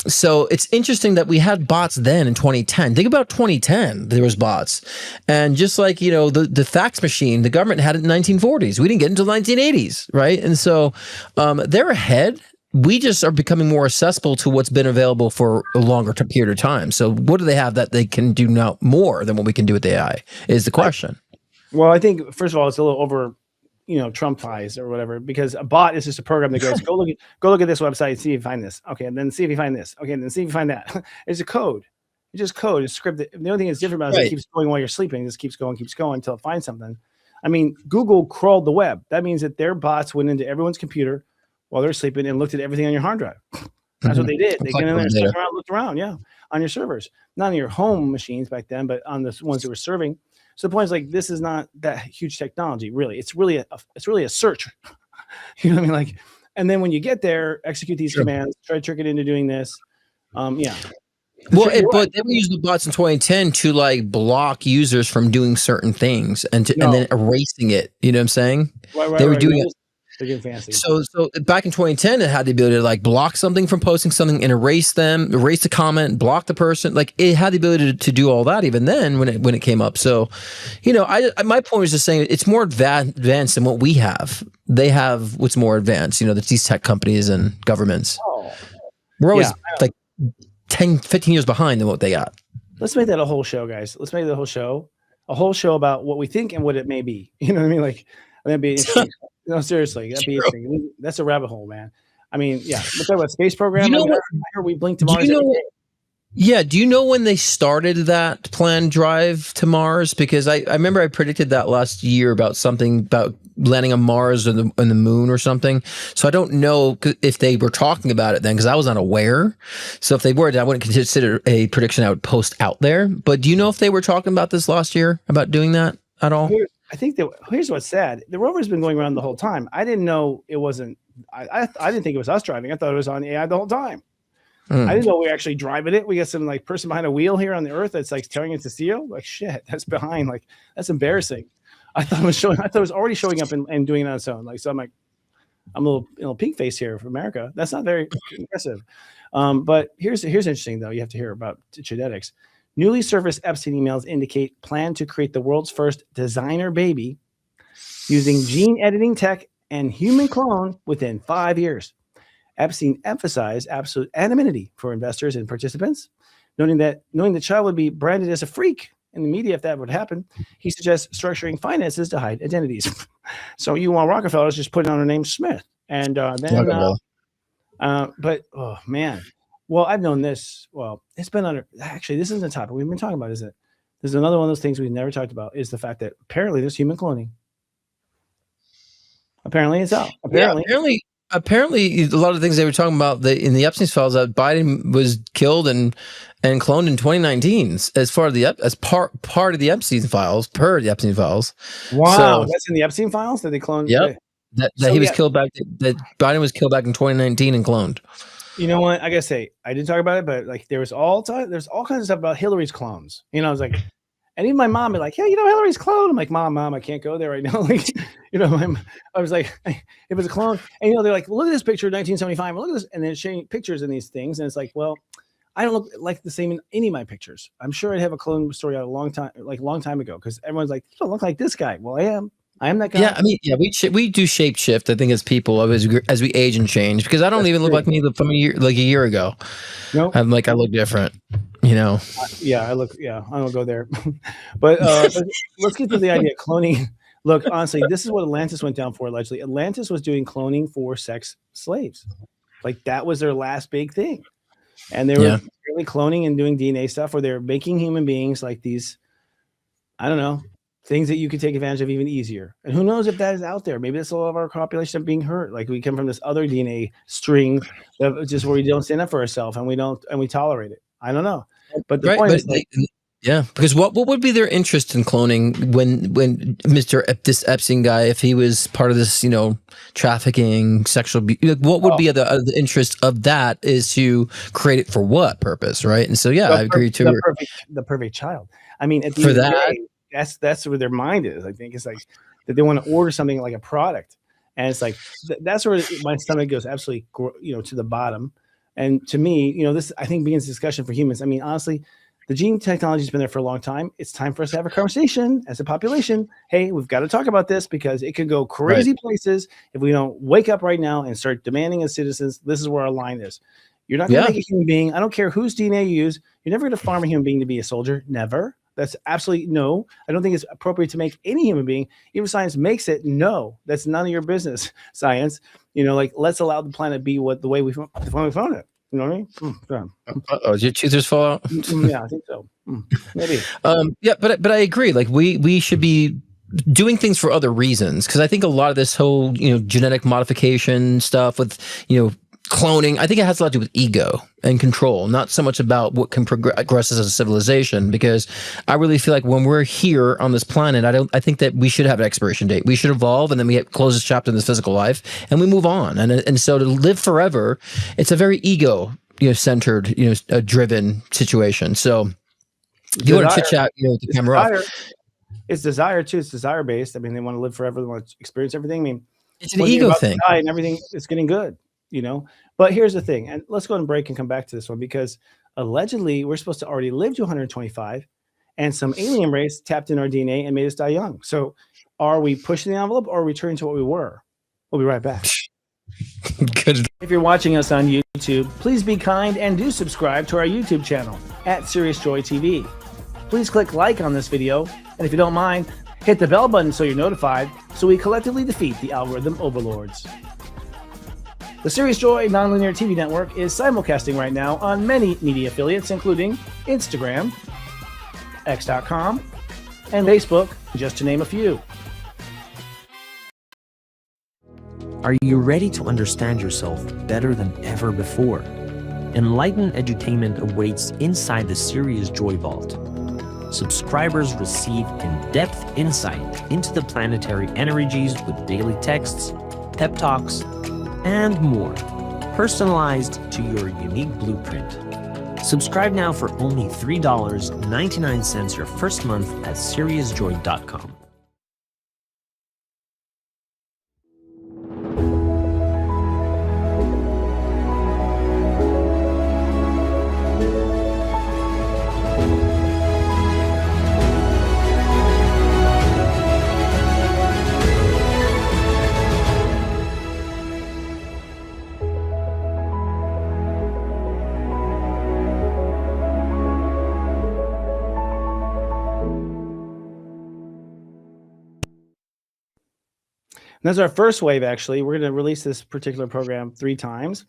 so it's interesting that we had bots then in 2010. Think about 2010, there was bots. And just like, the fax machine, the government had it in the 1940s. We didn't get into the 1980s, right? And so they're ahead. We just are becoming more accessible to what's been available for a longer period of time. So what do they have that they can do now more than what we can do with AI is the question. Well, I think, first of all, it's a little over Trump-ized or whatever, because a bot is just a program that goes, go look at this website and see if you find this. Okay, and then see if you find this. Okay, and then see if you find that. It's a code. It's just code. It's scripted. The only thing that's different about it is it keeps going while you're sleeping. It just keeps going until it finds something. I mean, Google crawled the web. That means that their bots went into everyone's computer, while they're sleeping and looked at everything on your hard drive. That's what they did. They get in there and stuck around, looked around, on your servers, not on your home machines back then, but on the ones that were serving. So the point is, like, this is not that huge technology, really. It's really a search. You know what I mean? Like, and then when you get there, execute these commands, try to trick it into doing this. Yeah. Well, but they were using the bots in 2010 to like block users from doing certain things and then erasing it. You know what I'm saying? They were doing it. They're getting fancy. So back in 2010, it had the ability to like block something from posting something and erase the comment, block the person. Like it had the ability to do all that even then when it came up. So, my point is just saying it's more advanced than what we have. They have what's more advanced. These tech companies and governments. We're always like 10, 15 years behind than what they got. Let's make that a whole show, guys. Let's make it a whole show about what we think and what it may be. You know what I mean? Like that'd be interesting. No, seriously, that'd be interesting. That's a rabbit hole, man. I mean, yeah. We're talking about space program. I heard we blinked to Mars. Do you know when they started that planned drive to Mars? Because I remember I predicted that last year about landing on Mars or the moon or something. So I don't know if they were talking about it then, because I was unaware. So if they were, I wouldn't consider a prediction I would post out there. But do you know if they were talking about this last year, about doing that at all? I think here's what's sad. The rover's been going around the whole time. I didn't know it wasn't. I didn't think it was us driving. I thought it was on AI the whole time. I didn't know we were actually driving it. We got some like person behind a wheel here on the Earth that's like telling it to steal. Like shit, that's behind. Like that's embarrassing. I thought it was already showing up and doing it on its own. Like so, I'm like, I'm a little pink face here for America. That's not very impressive. But here's interesting though. You have to hear about genetics. Newly surfaced Epstein emails indicate plan to create the world's first designer baby using gene editing tech and human clone within 5 years. Epstein emphasized absolute anonymity for investors and participants, knowing the child would be branded as a freak in the media if that would happen. He suggests structuring finances to hide identities. So you want Rockefellers just put on her name Smith, and but oh man. Well, I've known this. Well, it's been actually, this isn't a topic we've been talking about, is it? There's another one of those things we've never talked about is the fact that apparently there's human cloning. Apparently it's out. Apparently a lot of things they were talking about in the Epstein files that Biden was killed and cloned in 2019 as part of the Epstein files, per the Epstein files. Wow, so, that's in the Epstein files that they cloned. Yep. That he was killed back. That Biden was killed back in 2019 and cloned. You know what? I gotta say, I didn't talk about it, but like there's all kinds of stuff about Hillary's clones. I was like, and even my mom be like, yeah, Hillary's clone. I'm like, mom, I can't go there right now. Like, I was like, if it's a clone, and they're like, look at this picture of 1975, look at this, and then showing pictures in these things, and it's like, well, I don't look like the same in any of my pictures. I'm sure I'd have a clone story out a long time ago, because everyone's like, you don't look like this guy. Well, I am. I am that guy. Yeah, I mean, we do shape shift. I think as people, as we age and change, because I don't even look like me from a year ago. No, I'm like I look different. Yeah, I don't go there. but let's get to the idea of cloning. Look, honestly, this is what Atlantis went down for. Allegedly, Atlantis was doing cloning for sex slaves. Like that was their last big thing, and they were really cloning and doing DNA stuff where they're making human beings like these. I don't know. Things that you could take advantage of even easier. And who knows if that is out there? Maybe that's a lot of our population being hurt. Like we come from this other DNA string of just where we don't stand up for ourselves and we tolerate it. I don't know. But the point is because what would be their interest in cloning when this Epstein guy, if he was part of this, trafficking, sexual what would be the interest of that is to create it for what purpose, right? And so I agree too. The perfect child. I mean, at the end of the day, that's where their mind is. I think it's like that they want to order something like a product, and it's like that's where my stomach goes absolutely, to the bottom. And to me, this I think begins discussion for humans. I mean, honestly, the gene technology has been there for a long time. It's time for us to have a conversation as a population. Hey, we've got to talk about this because it could go crazy places if we don't wake up right now and start demanding as citizens. This is where our line is. You're not going to make a human being. I don't care whose DNA you use. You're never going to farm a human being to be a soldier. Never. That's absolutely no. I don't think it's appropriate to make any human being. Even science makes it. No, that's none of your business. Science, let's allow the planet be the way we found it. You know what I mean? Did your teeth just fall out? Yeah, I think so. Maybe. But I agree. Like we should be doing things for other reasons. Because I think a lot of this whole, genetic modification stuff with, cloning, I think it has a lot to do with ego and control, not so much about what can progress as a civilization. Because I really feel like when we're here on this planet, I think that we should have an expiration date. We should evolve, and then we close this chapter in this physical life, and we move on. And so to live forever, it's a very ego, centered, driven situation. So you want to chit chat, with the camera off. It's desire too. It's desire based. I mean, they want to live forever. They want to experience everything. I mean, it's an ego thing, and everything is getting good. But here's the thing, and let's go and break and come back to this one, because allegedly we're supposed to already live to 125, and some alien race tapped in our DNA and made us die young. So are we pushing the envelope, or returning to what we were? We'll be right back. Good. If you're watching us on YouTube, please be kind and do subscribe to our YouTube channel at Serious Joy TV. Please click like on this video, and if you don't mind, hit the bell button so you're notified, so we collectively defeat the algorithm overlords. The Serious Joy Nonlinear TV Network is simulcasting right now on many media affiliates, including Instagram, X.com, and Facebook, just to name a few. Are you ready to understand yourself better than ever before? Enlightened edutainment awaits inside the Serious Joy Vault. Subscribers receive in-depth insight into the planetary energies with daily texts, pep talks, and more, personalized to your unique blueprint. Subscribe now for only $3.99 your first month at SeriousJoy.com. And that's our first wave, actually. We're going to release this particular program 3 times,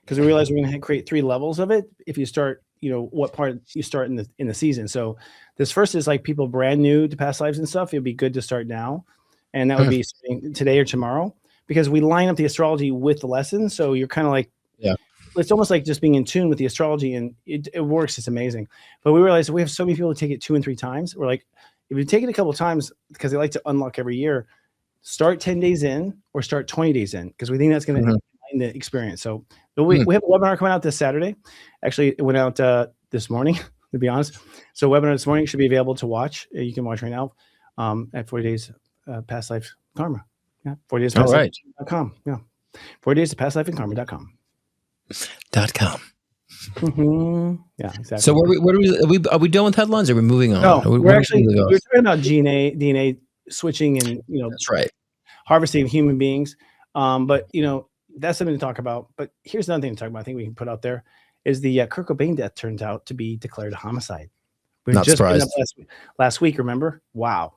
because we realize we're going to create 3 levels of it if you start, what part you start in the season. So this first is like people brand new to past lives and stuff. It'd be good to start now. And that would be today or tomorrow, because we line up the astrology with the lesson. So you're kind of like, it's almost like just being in tune with the astrology, and it works. It's amazing. But we realize that we have so many people who take it 2 and 3 times. We're like, if you take it a couple of times, because they like to unlock every year, start 10 days in or start 20 days in, because we think that's going to enlighten the experience. So we have a webinar coming out this Saturday. Actually, it went out this morning, to be honest. So webinar this morning should be available to watch. You can watch right now at 40 Days Past Life Karma. Yeah, 40 Days Past Life.com. Yeah, 40 Days to Past Life and Karma.com. Yeah, exactly. So are we done with headlines, or are we moving on? No, we're talking about DNA switching, and that's right, harvesting of human beings. But that's something to talk about. But here's another thing to talk about. I think we can put out there is the Kurt Cobain death turns out to be declared a homicide. Not just surprised. Last week, remember? Wow.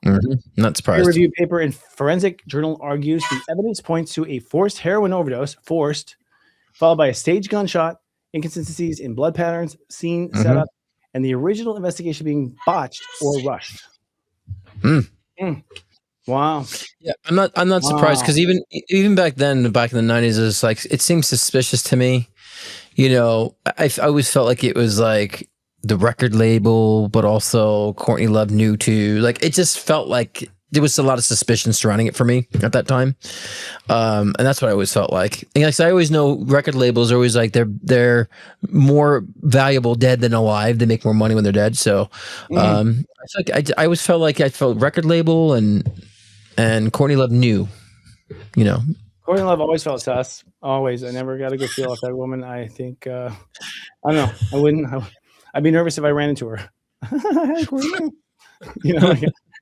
Not surprised. Peer review paper in Forensic Journal argues the evidence points to a forced heroin overdose, followed by a staged gunshot, inconsistencies in blood patterns, scene setup, and the original investigation being botched or rushed. Wow. Yeah, I'm not surprised, because even back then, back in the 90s, it's like, it seems suspicious to me. I always felt like it was like the record label, but also Courtney Love knew too. Like, it just felt like there was a lot of suspicion surrounding it for me at that time. And that's what I always felt like. And like I always know record labels are always like, they're more valuable dead than alive. They make more money when they're dead. So I always felt like I felt record label and Courtney Love knew, Courtney Love always felt sus. Always. I never got a good feel off that woman. I think, I don't know. I wouldn't. I'd be nervous if I ran into her. Hi, Courtney.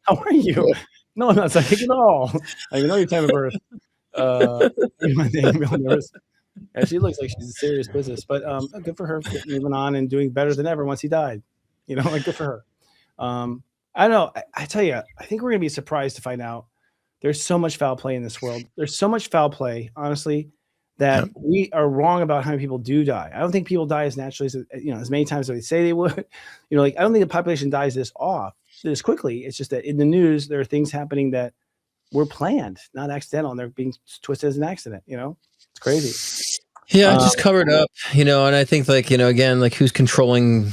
How are you? No, I'm not psychic at all. I even know your time of birth. Nervous. Yeah, she looks like she's a serious business, but good for her, moving on and doing better than ever once he died. Good for her. I don't know. I tell you, I think we're going to be surprised to find out there's so much foul play in this world. There's so much foul play, honestly, that we are wrong about how many people do die. I don't think people die as naturally as, as many times as they say they would. I don't think the population dies this quickly. It's just that in the news, there are things happening that were planned, not accidental, and they're being twisted as an accident. It's crazy. Yeah, just covered up, and I think again, who's controlling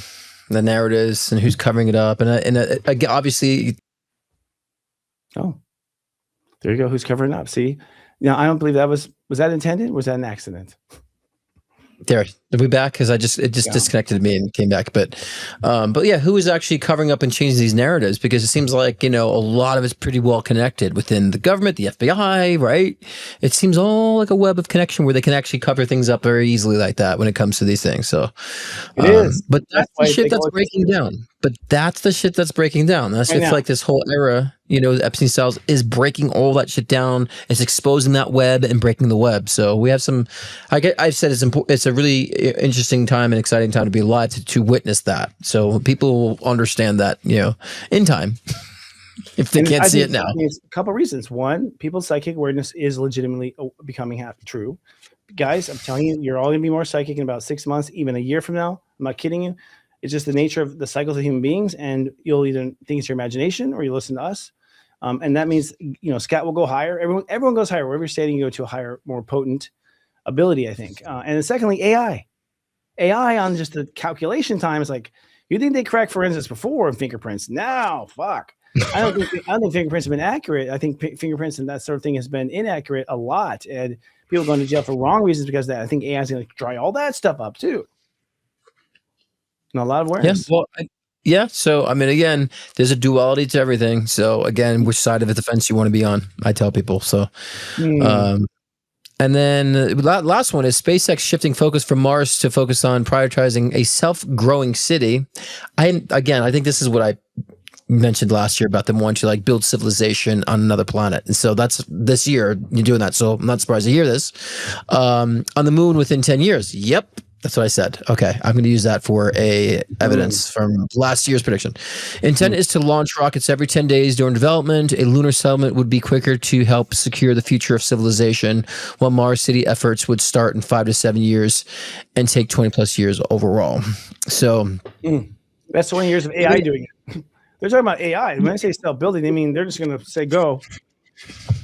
the narratives and who's covering it up. And again, obviously. Oh, there you go. Who's covering up? See, now I don't believe that was that intended? Or was that an accident? There, are we back? Because it just disconnected me and came back. But yeah, who is actually covering up and changing these narratives? Because it seems like a lot of it's pretty well connected within the government, the FBI, right? It seems all like a web of connection where they can actually cover things up very easily like that when it comes to these things. So it is. But that's the shit that's breaking down. But that's the shit that's breaking down. That's just like this whole era. Epstein Styles is breaking all that shit down. It's exposing that web and breaking the web. So we have some. I've said it's important. It's a really interesting time and exciting time to be alive to witness that. So people will understand that in time if they can't see it now. It's a couple of reasons. One, people's psychic awareness is legitimately becoming half true. Guys, I'm telling you, you're all going to be more psychic in about 6 months, even a year from now. I'm not kidding you. It's just the nature of the cycles of human beings, and you'll either think it's your imagination or you listen to us. And that means, scat will go higher. Everyone goes higher. Wherever you're standing, you go to a higher, more potent ability, I think. And then secondly, AI on just the calculation time is like, you think they cracked forensics before in fingerprints? Now, fuck. I don't think fingerprints have been accurate. I think fingerprints and that sort of thing has been inaccurate a lot. And people going to jail for wrong reasons because of that. I think AI is going to dry all that stuff up too. And a lot of awareness. Yeah, well, yeah. So, again, there's a duality to everything. So, again, which side of the fence you want to be on, I tell people. So, and then the last one is SpaceX shifting focus from Mars to focus on prioritizing a self-growing city. I think this is what I mentioned last year about them wanting to build civilization on another planet. And so that's this year you're doing that. So I'm not surprised to hear this. On the moon within 10 years. Yep. That's what I said. Okay, I'm going to use that for evidence from last year's prediction. Intent is to launch rockets every 10 days during development. A lunar settlement would be quicker to help secure the future of civilization, while Mars City efforts would start in 5 to 7 years and take 20 plus years overall. So that's 20 years of AI doing it. They're talking about AI. When I say self-building, they mean they're just going to say go,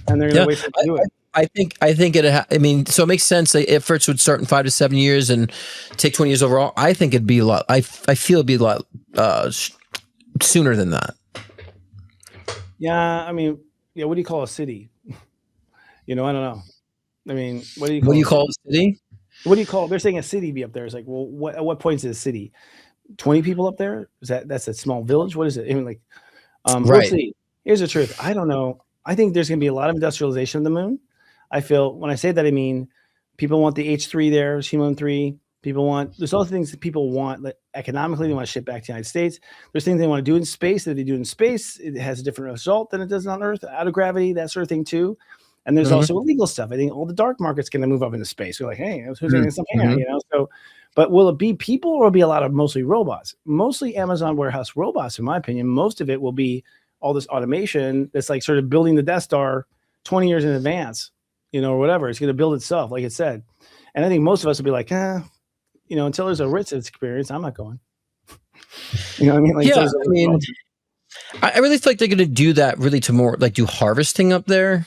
and they're going to wait for it to do it. I think so it makes sense that efforts would start in 5 to 7 years and take 20 years overall. I think it'd be a lot. I feel it'd be a lot sooner than that. Yeah, what do you call a city? I don't know. What do you call a city? What do you call? They're saying a city be up there. It's like, well, at what point is it a city? 20 people up there? That's a small village? What is it? Right. We'll see. Here's the truth. I don't know. I think there's going to be a lot of industrialization of the moon. I feel when I say that, I mean, people want the H3 there, Helium 3. There's other things that people want. Like economically, they want to ship back to the United States. There's things they want to do in space that they do in space. It has a different result than it does on Earth, out of gravity, that sort of thing too. And there's also illegal stuff. I think all the dark market's going to move up into space. We're like, hey, who's doing something here? So, but will it be people or will it be a lot of mostly robots? Mostly Amazon warehouse robots, in my opinion. Most of it will be all this automation that's like sort of building the Death Star 20 years in advance. Or whatever. It's going to build itself, like it said. And I think most of us will be like, until there's a Ritz experience, I'm not going. You know what I mean? I really feel like they're going to do that really to more do harvesting up there,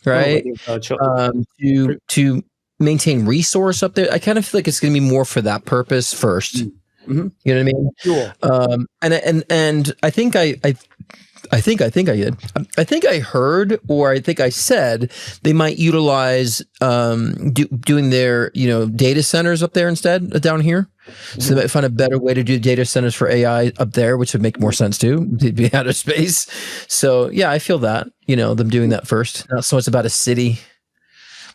right? To maintain resource up there. I kind of feel like it's going to be more for that purpose first. You know what I mean? Cool. And I think I did. I think I heard, or I think I said they might utilize doing their data centers up there instead down here. So they might find a better way to do data centers for AI up there, which would make more sense too. They'd be out of space. So yeah, I feel that them doing that first. Not so much about a city,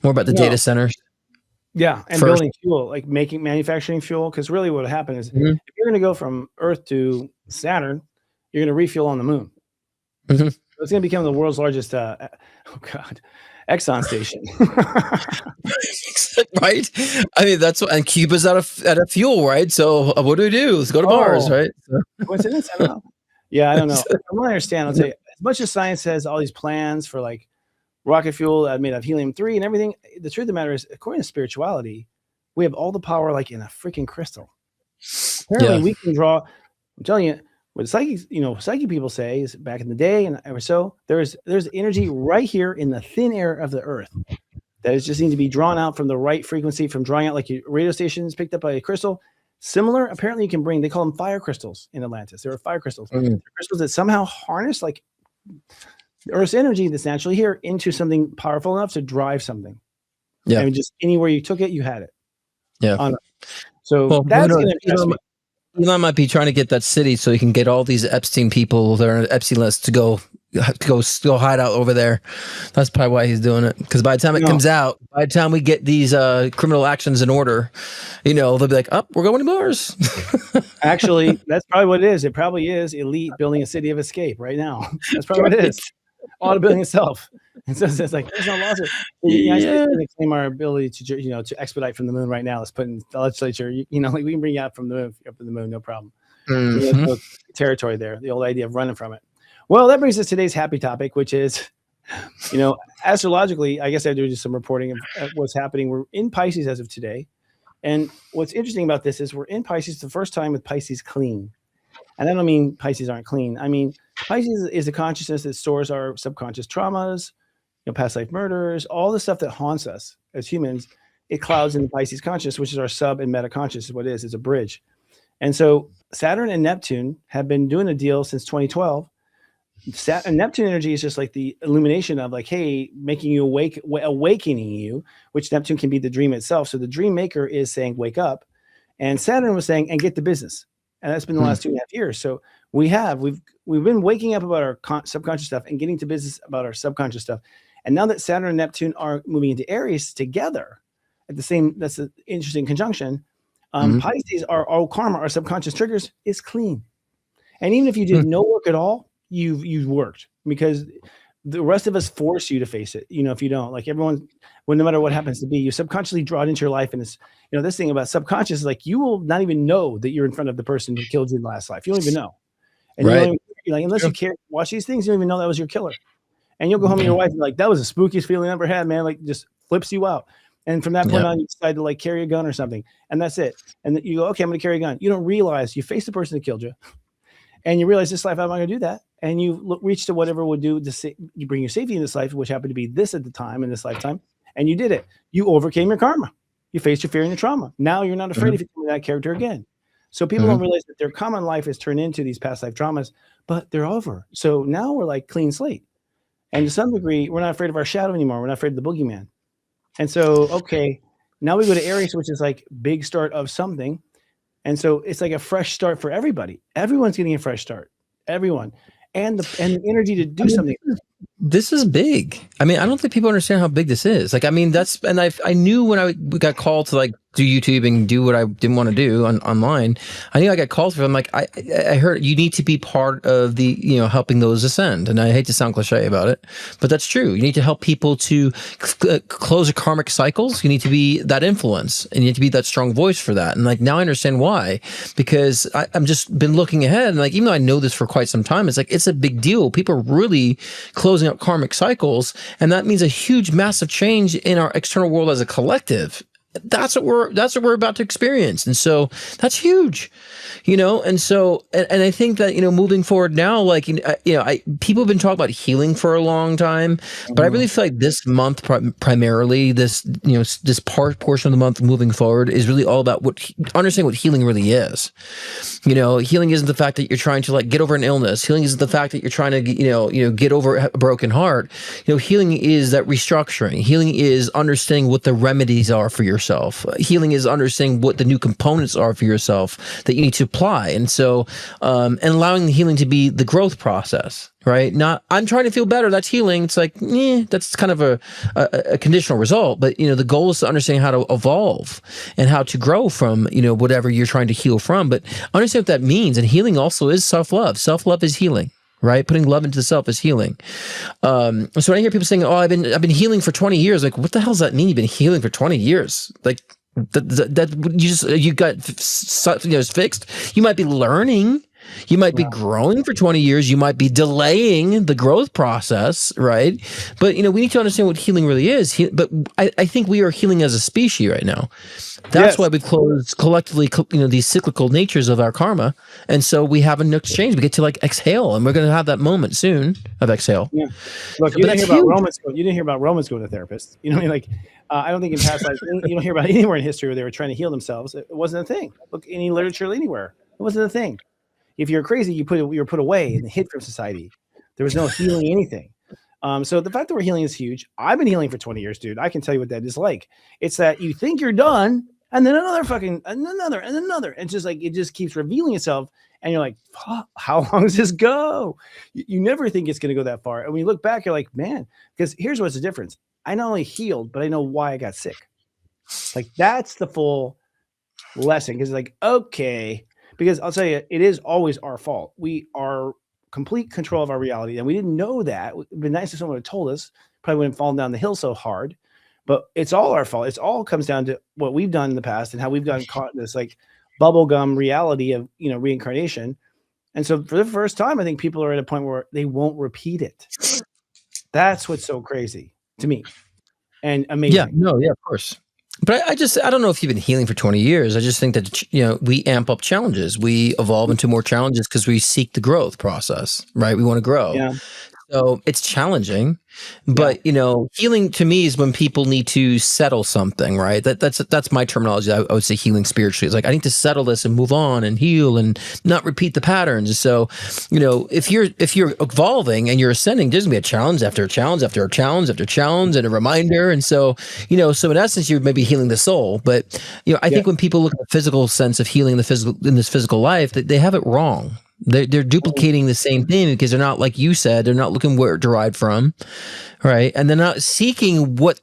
more about the data centers. Yeah, and first. Building fuel, like manufacturing fuel, because really what would happen is if you're going to go from Earth to Saturn, you're going to refuel on the moon. So it's going to become the world's largest, Exxon station. Right? That's what, and Cuba's out of fuel, right? So what do? Let's go to Mars, right? So. Coincidence? I don't know. Yeah, I don't know. From what I understand, I'll tell you, as much as science has all these plans for rocket fuel made of helium-3 and everything. The truth of the matter is, according to spirituality, we have all the power like in a freaking crystal. Apparently, we can draw. I'm telling you, what psychic people say is back in the day and ever so, there's energy right here in the thin air of the earth that is just needs to be drawn out from the right frequency, from drawing out like your radio stations picked up by a crystal. Similar, apparently you can bring, they call them fire crystals in Atlantis. There are fire crystals. They're crystals that somehow harness like the Earth's energy that's naturally here into something powerful enough to drive something. Yeah. And just anywhere you took it, you had it. Yeah. So that's going to impress me. Elon might be trying to get that city so he can get all these Epstein people that are on Epstein list to go hide out over there. That's probably why he's doing it. Because by the time it comes out, by the time we get these criminal actions in order, they'll be like, "Oh, we're going to Mars." Actually, that's probably what it is. It probably is elite building a city of escape right now. That's probably what it is. Auto building itself. And so it's like there's no losses. Yeah, they claim our ability to expedite from the moon right now. Let's put in the legislature. We can bring you out from the moon, up to the moon, no problem. No territory there. The old idea of running from it. Well, that brings us to today's happy topic, which is, astrologically, I guess I do just some reporting of what's happening. We're in Pisces as of today. And what's interesting about this is we're in Pisces the first time with Pisces clean. And I don't mean Pisces aren't clean. I mean, Pisces is a consciousness that stores our subconscious traumas, past life murders, all the stuff that haunts us as humans. It clouds in the Pisces consciousness, which is our sub and meta conscious is what it is. It's a bridge. And so Saturn and Neptune have been doing a deal since 2012. Neptune energy is just like the illumination of like, hey, making you awake, awakening you, which Neptune can be the dream itself. So the dream maker is saying, wake up. And Saturn was saying, and get to business. And that's been the last 2.5 years. So we've been waking up about our subconscious stuff and getting to business about our subconscious stuff. And now that Saturn and Neptune are moving into Aries together at the same, that's an interesting conjunction. Pisces, our karma, our subconscious triggers is clean. And even if you did no work at all, you've worked, because the rest of us force you to face it. If you don't, like everyone, no matter what happens to be, you subconsciously draw it into your life. And it's, this thing about subconscious is like, you will not even know that you're in front of the person who killed you in the last life. You don't even know. And unless you care, watch these things, you don't even know that was your killer. And you'll go home to your wife and like, that was the spookiest feeling I ever had, man. Like just flips you out. And from that point on, you decide to like carry a gun or something. And that's it. And then you go, okay, I'm going to carry a gun. You don't realize you face the person that killed you. And you realize this life, I'm not going to do that. And you reach to whatever would do to you bring your safety in this life, which happened to be this at the time in this lifetime. And you did it. You overcame your karma. You faced your fear and your trauma. Now you're not afraid of becoming that character again. So people don't realize that their common life is turned into these past life traumas, but they're over. So now we're like clean slate. And to some degree, we're not afraid of our shadow anymore. We're not afraid of the boogeyman. And so, okay, now we go to Aries, which is like big start of something. And so it's like a fresh start for everybody. Everyone's getting a fresh start. Everyone. And the energy to do something. This is big. I mean, I don't think people understand how big this is. Like, I mean, I knew when we got called to like do YouTube and do what I didn't want to do online. I knew I got called for. I'm like, I heard you need to be part of the, helping those ascend. And I hate to sound cliche about it, but that's true. You need to help people to close the karmic cycles. You need to be that influence, and you need to be that strong voice for that. And like, now I understand why, because I'm just been looking ahead, and like, even though I know this for quite some time, it's like, it's a big deal. People are really closing up karmic cycles. And that means a huge, massive change in our external world as a collective. That's what we're about to experience. And so that's huge, and so, and I think that, moving forward now, like, people have been talking about healing for a long time, but I really feel like this month, primarily this, this portion of the month moving forward is really all about understanding what healing really is. Healing isn't the fact that you're trying to like get over an illness. Healing isn't the fact that you're trying to, get over a broken heart. Healing is that restructuring. Healing is understanding what the remedies are for yourself. Healing is understanding what the new components are for yourself that you need to apply. And so, and allowing the healing to be the growth process, right? Not, I'm trying to feel better. That's healing. It's like, that's kind of a conditional result. But, the goal is to understand how to evolve and how to grow from, whatever you're trying to heal from. But understand what that means. And healing also is self-love. Self-love is healing. Right, putting love into the self is healing. So when I hear people saying, "Oh, I've been healing for 20 years," like, what the hell does that mean? You've been healing for 20 years? Like that you got it's fixed. You might be learning. You might be growing for 20 years. You might be delaying the growth process, right? But, we need to understand what healing really is. But I think we are healing as a species right now. That's why we've closed collectively, these cyclical natures of our karma. And so we have an exchange. We get to exhale, and we're going to have that moment soon of exhale. Yeah. Look, you didn't hear about Romans going to therapists. I don't think in past lives, you don't hear about anywhere in history where they were trying to heal themselves. It wasn't a thing. Look, any literature anywhere, it wasn't a thing. If you're crazy, you were put away and hid from society. There was no healing anything. So the fact that we're healing is huge. I've been healing for 20 years, dude. I can tell you what that is like. It's that you think you're done, and then another. And just it just keeps revealing itself. And you're like, how long does this go? You never think it's going to go that far. And when you look back, you're like, man, because here's what's the difference. I not only healed, but I know why I got sick. That's the full lesson. Because okay, because I'll tell you, it is always our fault. We are complete control of our reality. And we didn't know that. It'd been nice if someone had told us, probably wouldn't have fallen down the hill so hard. But it's all our fault. It's all comes down to what we've done in the past and how we've gotten caught in this bubblegum reality of reincarnation. And so for the first time, I think people are at a point where they won't repeat it. That's what's so crazy to me and amazing. Of course. But I don't know if you've been healing for 20 years. I just think that, we amp up challenges. We evolve into more challenges because we seek the growth process, right? We want to grow. Yeah. So it's challenging, but healing to me is when people need to settle something, right? That's my terminology. I would say healing spiritually. It's I need to settle this and move on and heal and not repeat the patterns. So, if you're evolving and you're ascending, there's gonna be a challenge after a challenge after a challenge after challenge and a reminder. And so, so in essence, you're maybe healing the soul. But I think when people look at the physical sense of healing in this physical life, they have it wrong. They're duplicating the same thing because they're not, like you said, they're not looking where it derived from, right? And they're not seeking what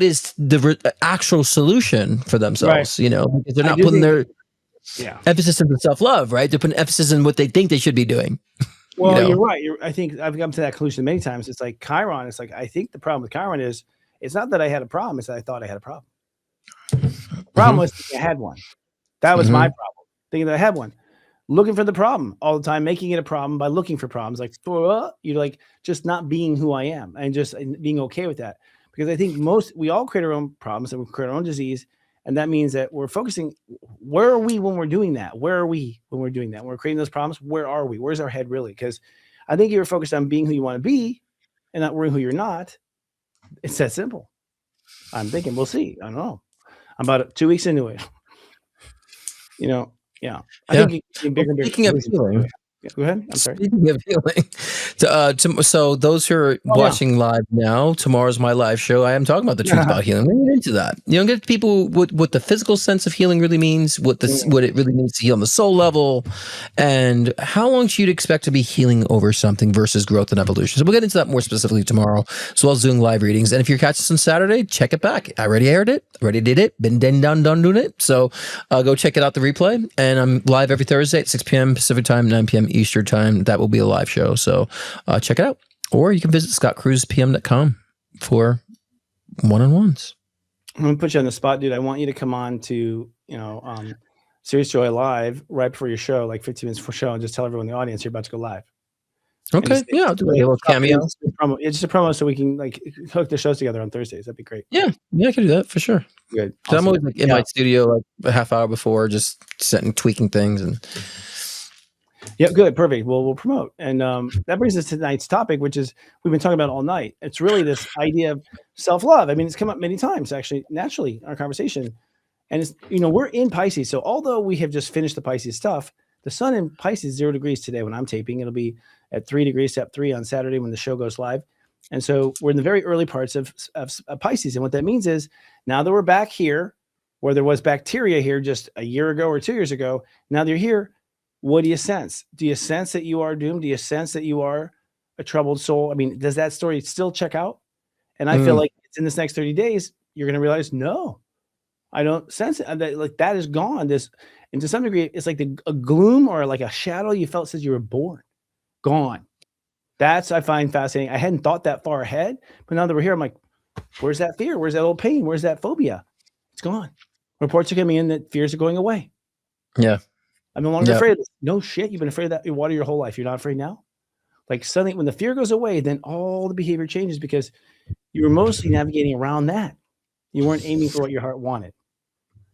is the actual solution for themselves, because they're not putting their emphasis on self-love, right? They're putting emphasis on what they think they should be doing. Well, you're right. I think I've come to that conclusion many times. It's like Chiron. It's I think the problem with Chiron is it's not that I had a problem. It's that I thought I had a problem. The problem was I had one. That was my problem. Thinking that I had one. Looking for the problem all the time, making it a problem by looking for problems. You're just not being who I am and just being okay with that. Because I think we all create our own problems and we create our own disease. And that means that we're focusing, where are we when we're doing that? Where are we when we're doing that? When we're creating those problems, where are we? Where's our head really? Because I think you're focused on being who you want to be and not worrying who you're not. It's that simple. I'm thinking, we'll see. I don't know. I'm about 2 weeks into it. I think bigger and bigger. Speaking of healing, go ahead. I'm sorry. Speaking of healing, so those who are watching live now, tomorrow's my live show. I am talking about the truth about healing. We're get into that. Get people what the physical sense of healing really means, what it really means to heal on the soul level, and how long should you expect to be healing over something versus growth and evolution. So we'll get into that more specifically tomorrow, as well as doing live readings. And if you're catching us on Saturday, check it back. I already aired it, already did it, been done doing it. So go check it out, the replay. And I'm live every Thursday at 6 p.m. Pacific time, 9 p.m. Eastern time. That will be a live show. So check it out. Or you can visit scottcruzpm.com for one-on-ones. I'm going to put you on the spot, dude. I want you to come on to, Serious Joy Live right before your show, 15 minutes before show, and just tell everyone in the audience you're about to go live. Okay. Yeah, I'll do a little cameo. It's just a promo so we can hook the shows together on Thursdays. That'd be great. Yeah, I can do that for sure. Good. So I'm always in my studio a half hour before, just setting, tweaking things and. Yeah, good, perfect. Well, we'll promote, and that brings us to tonight's topic, which is we've been talking about all night. It's really this idea of self-love. I mean, it's come up many times, actually, naturally in our conversation, and it's we're in Pisces, so although we have just finished the Pisces stuff, the sun in Pisces 0 degrees today when I'm taping. It'll be at 3 degrees, step 3 on Saturday when the show goes live, and so we're in the very early parts of Pisces, and what that means is now that we're back here, where there was bacteria here just a year ago or 2 years ago, now they're here. What do you sense? Do you sense that you are doomed? Do you sense that you are a troubled soul? I mean, does that story still check out? And I feel like it's in this next 30 days, you're going to realize, no, I don't sense it. That is gone. And to some degree, it's like a gloom or like a shadow you felt since you were born. Gone. That's, I find fascinating. I hadn't thought that far ahead, but now that we're here, I'm like, where's that fear? Where's that old pain? Where's that phobia? It's gone. Reports are coming in that fears are going away. Yeah. I'm no longer afraid of this. No shit. You've been afraid of that water your whole life. You're not afraid now. Like suddenly when the fear goes away, then all the behavior changes because you were mostly navigating around that. You weren't aiming for what your heart wanted.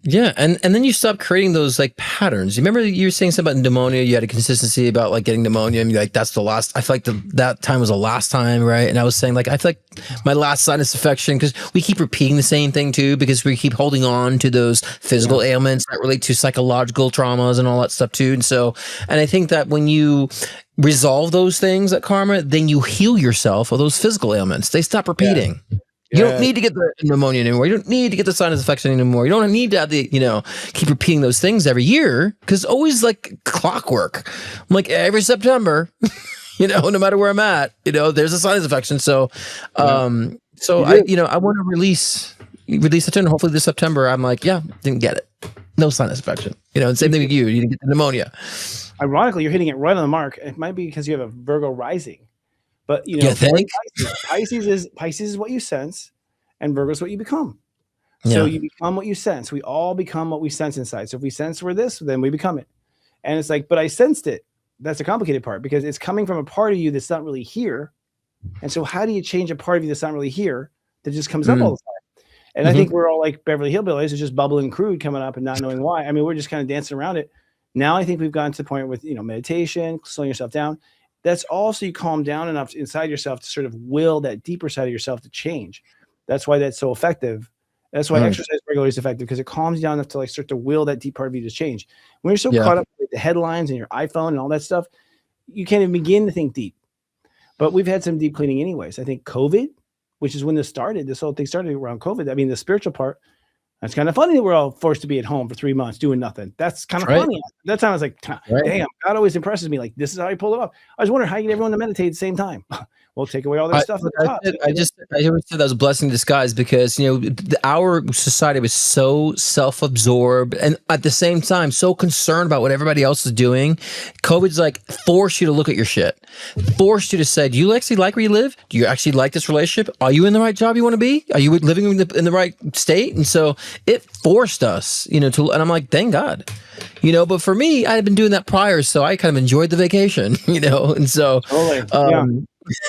Yeah, and then you stop creating those like patterns. You remember you were saying something about pneumonia. You had a consistency about like getting pneumonia, and you're like, that's the last. I feel like that time was the last time, right? And I was saying like, I feel like my last sinus infection, because we keep repeating the same thing too, because we keep holding on to those physical ailments that relate to psychological traumas and all that stuff too. And I think that when you resolve those things at karma, then you heal yourself of those physical ailments. They stop repeating. Yeah. You don't need to get the pneumonia anymore. You don't need to get the sinus infection anymore. You don't need to have the, keep repeating those things every year because it's always like clockwork. I'm like every September, no matter where I'm at, there's a sinus infection. So, I want to release it and hopefully this September I'm like, didn't get it. No sinus infection. And same thing with you. You didn't get the pneumonia. Ironically, you're hitting it right on the mark. It might be because you have a Virgo rising. But Pisces is what you sense, and Virgo is what you become. So you become what you sense. We all become what we sense inside. So if we sense we're this, then we become it. And it's like, but I sensed it. That's the complicated part because it's coming from a part of you that's not really here. And so how do you change a part of you that's not really here that just comes up all the time? And I think we're all like Beverly Hillbillies, it's just bubbling crude coming up and not knowing why. I mean, we're just kind of dancing around it. Now I think we've gotten to the point with meditation, slowing yourself down. That's also you calm down enough inside yourself to sort of will that deeper side of yourself to change. That's why that's so effective. That's why exercise regularly is effective because it calms you down enough to like start to will that deep part of you to change. When you're so caught up with the headlines and your iPhone and all that stuff, you can't even begin to think deep. But we've had some deep cleaning anyways. I think COVID, which is when this whole thing started around COVID. I mean, the spiritual part, that's kind of funny that we're all forced to be at home for 3 months doing nothing. That's kind of funny. At that time, I was like, damn, God always impresses me. Like, this is how he pulled it off. I was wondering how you get everyone to meditate at the same time. We'll take away all that stuff. I always said that was a blessing in disguise because, our society was so self-absorbed and at the same time, so concerned about what everybody else is doing. COVID's like forced you to look at your shit, forced you to say, do you actually like where you live? Do you actually like this relationship? Are you in the right job you want to be? Are you living in the right state? And so it forced us, and I'm like, thank God, but for me, I had been doing that prior. So I kind of enjoyed the vacation, and so,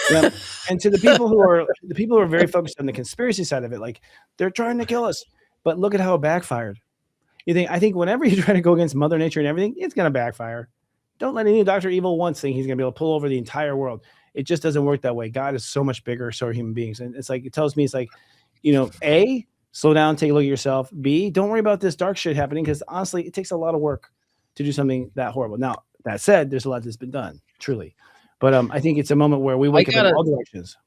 yeah. And to the people who are very focused on the conspiracy side of it, like they're trying to kill us, but look at how it backfired. I think whenever you try to go against Mother Nature and everything, it's going to backfire. Don't let any Dr. Evil once think he's going to be able to pull over the entire world. It just doesn't work that way. God is so much bigger. So are human beings. And it's like, it tells me it's like, A, slow down, take a look at yourself. B, don't worry about this dark shit happening. Cause honestly, it takes a lot of work to do something that horrible. Now that said, there's a lot that's been done truly. But I think it's a moment where we wake up in all directions.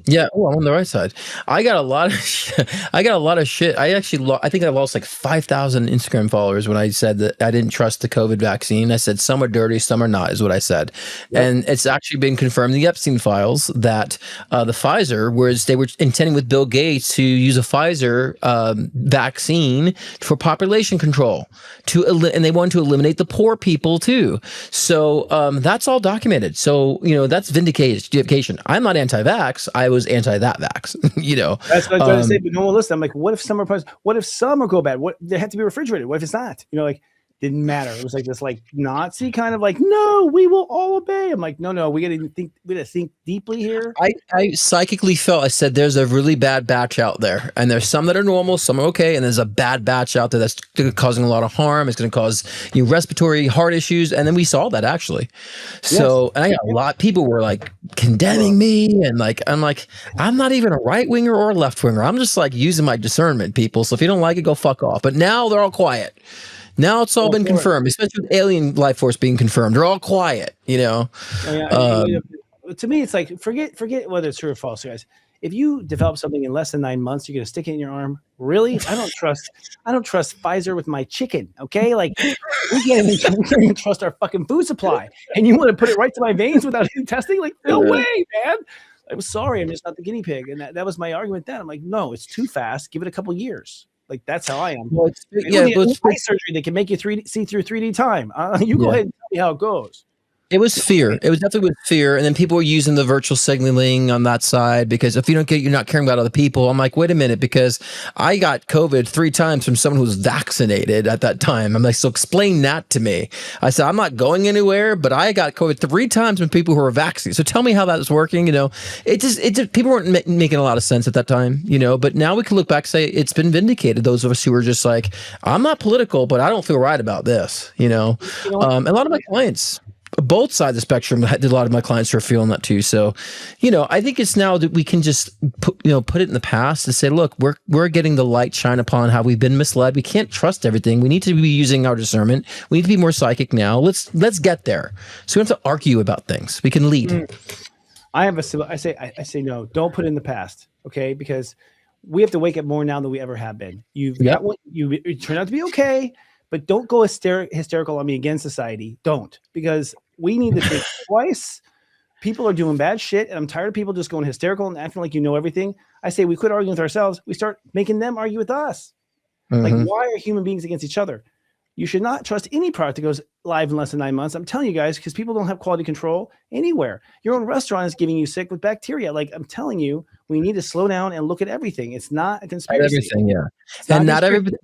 Yeah. Oh, I'm on the right side. I got a lot of shit. I think I lost like 5,000 Instagram followers when I said that I didn't trust the COVID vaccine. I said some are dirty, some are not, is what I said. Yep. And it's actually been confirmed in the Epstein files that the Pfizer, they were intending with Bill Gates to use a Pfizer vaccine for population control and they wanted to eliminate the poor people too. So that's all documented. So, that's vindication. I'm not anti-vax. I was anti that vax, That's what I was trying to say, but no one listened. I'm like, what if some are positive? What if some are go bad? What they have to be refrigerated? What if it's not? Didn't matter. It was like this like Nazi kind of like, no, we will all obey. I'm like, no, we gotta think deeply here. I psychically felt, I said, there's a really bad batch out there, and there's some that are normal, some are okay, and there's a bad batch out there that's causing a lot of harm. It's going to cause respiratory heart issues, and then we saw that actually. So, and I got a lot of people were like condemning me, and like I'm not even a right winger or a left winger. I'm just like using my discernment, people. So if you don't like it, go fuck off. But now they're all quiet. Now it's all been confirmed, especially with alien life force being confirmed. They're all quiet, To me, it's like forget whether it's true or false, guys. If you develop something in less than 9 months, you're gonna stick it in your arm. Really? I don't trust Pfizer with my chicken. Okay, like we can't even trust our fucking food supply, and you want to put it right to my veins without any testing? Like no way, man. I'm sorry, I'm just not the guinea pig, and that was my argument then. I'm like, no, it's too fast. Give it a couple years. Like that's how I am. Well, it's eye surgery that can make you see through 3D time. You go ahead and tell me how it goes. It was fear. It was definitely with fear. And then people were using the virtual signaling on that side because if you don't get, you're not caring about other people. I'm like, wait a minute, because I got COVID 3 times from someone who was vaccinated at that time. I'm like, so explain that to me. I said, I'm not going anywhere, but I got COVID 3 times from people who were vaccinated. So tell me how that was working. It just people weren't making a lot of sense at that time, but now we can look back and say it's been vindicated. Those of us who were just like, I'm not political, but I don't feel right about this, a lot of my clients, both sides of the spectrum, a lot of my clients are feeling that too. So, I think it's now that we can just put it in the past and say, look, we're getting the light shine upon how we've been misled. We can't trust everything. We need to be using our discernment. We need to be more psychic now. Let's get there. So we don't have to argue about things. We can lead. I say no. Don't put it in the past, okay? Because we have to wake up more now than we ever have been. You've got one. You turn out to be okay. But don't go hysterical on me against society. Don't, because we need to think twice. People are doing bad shit, and I'm tired of people just going hysterical and acting like everything. I say we quit arguing with ourselves. We start making them argue with us. Like, why are human beings against each other? You should not trust any product that goes live in less than 9 months. I'm telling you guys, because people don't have quality control anywhere. Your own restaurant is getting you sick with bacteria. Like, I'm telling you, we need to slow down and look at everything. It's not a conspiracy. Everything, yeah. And not everybody.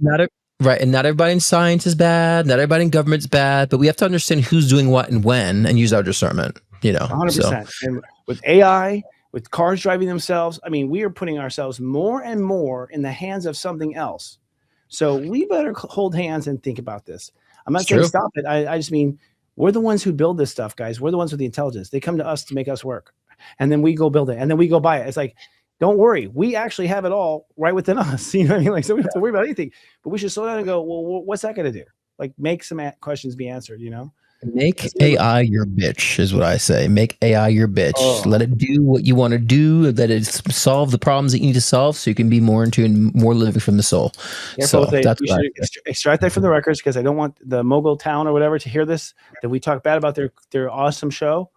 Right. And not everybody in science is bad. Not everybody in government's bad. But we have to understand who's doing what and when and use our discernment, 100%. And with AI, with cars driving themselves, we are putting ourselves more and more in the hands of something else. So we better hold hands and think about this. I'm not saying stop it. I just mean we're the ones who build this stuff, guys. We're the ones with the intelligence. They come to us to make us work. And then we go build it. And then we go buy it. It's like, don't worry. We actually have it all right within us. You know what I mean? Like, so we don't have to worry about anything. But we should slow down and go, well, what's that going to do? Like, make some questions be answered, Make AI your bitch is what I say. Make AI your bitch. Let it do what you want to do. Let it solve the problems that you need to solve so you can be more in tune, more living from the soul. So that's what I extract that from the records, because I don't want the mogul town or whatever to hear this, that we talk bad about their awesome show.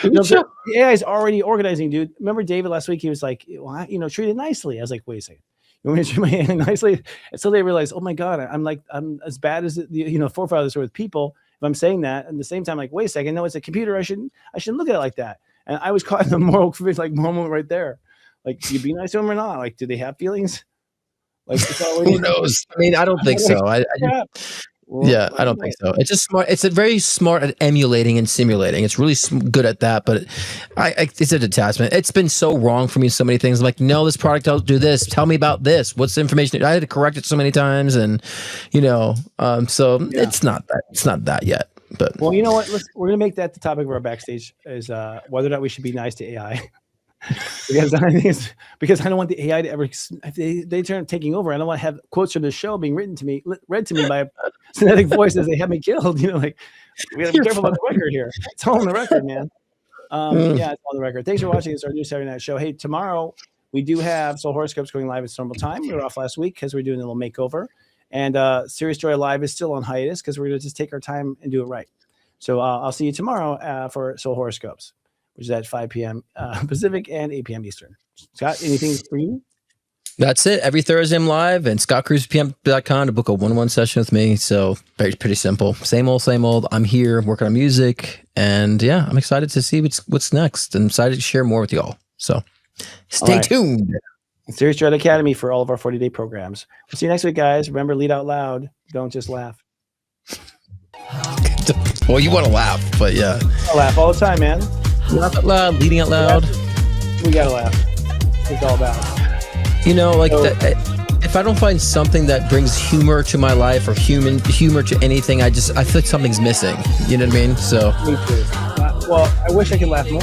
The AI is already organizing, dude. Remember David last week? He was like, treat it nicely. I was like, wait a second. You want me to treat my AI nicely? And so they realized, oh my God, I'm as bad as the forefathers are with people. If I'm saying that, at the same time, like, wait a second, no, it's a computer. I shouldn't look at it like that. And I was caught in the moral moment right there. Like, do you be nice to them or not? Like, do they have feelings? Like, who knows? I don't think so. I don't think so. It's just smart. It's very smart at emulating and simulating. It's really good at that, but it's a detachment. It's been so wrong for me. So many things. I'm like, no, this product doesn't do this. Tell me about this. What's the information? I had to correct it so many times, and it's not that. It's not that yet. But well, you know what? We're gonna make that the topic of our backstage is whether or not we should be nice to AI. because I don't want the AI to ever, if they turn taking over. I don't want to have quotes from the show being read to me by a synthetic voice as they have me killed. Like, we gotta be careful about the record here. It's all on the record, man. Yeah, it's on the record. Thanks for watching. It's our new Saturday night show. Hey, tomorrow we do have Soul Horoscopes going live at normal time. We were off last week because we're doing a little makeover, and Serious Joy Live is still on hiatus because we're gonna just take our time and do it right. So I'll see you tomorrow for Soul Horoscopes, which is at 5 p.m. Pacific and 8 p.m. Eastern. Scott, anything for you? That's it. Every Thursday I'm live, and scottcruzpm.com to book a one-on-one session with me. So pretty simple. Same old. I'm here working on music, and yeah, I'm excited to see what's next. I'm excited to share more with y'all. So stay tuned. Serious Dread Academy for all of our 40-day programs. We'll see you next week, guys. Remember, lead out loud. Don't just laugh. Well, you want to laugh, but yeah. I laugh all the time, man. Laugh out loud, leading out loud. We gotta laugh. It's all about it. If I don't find something that brings humor to my life or humor to anything, I feel like something's missing. You know what I mean? So. Me too. Well, I wish I could laugh more.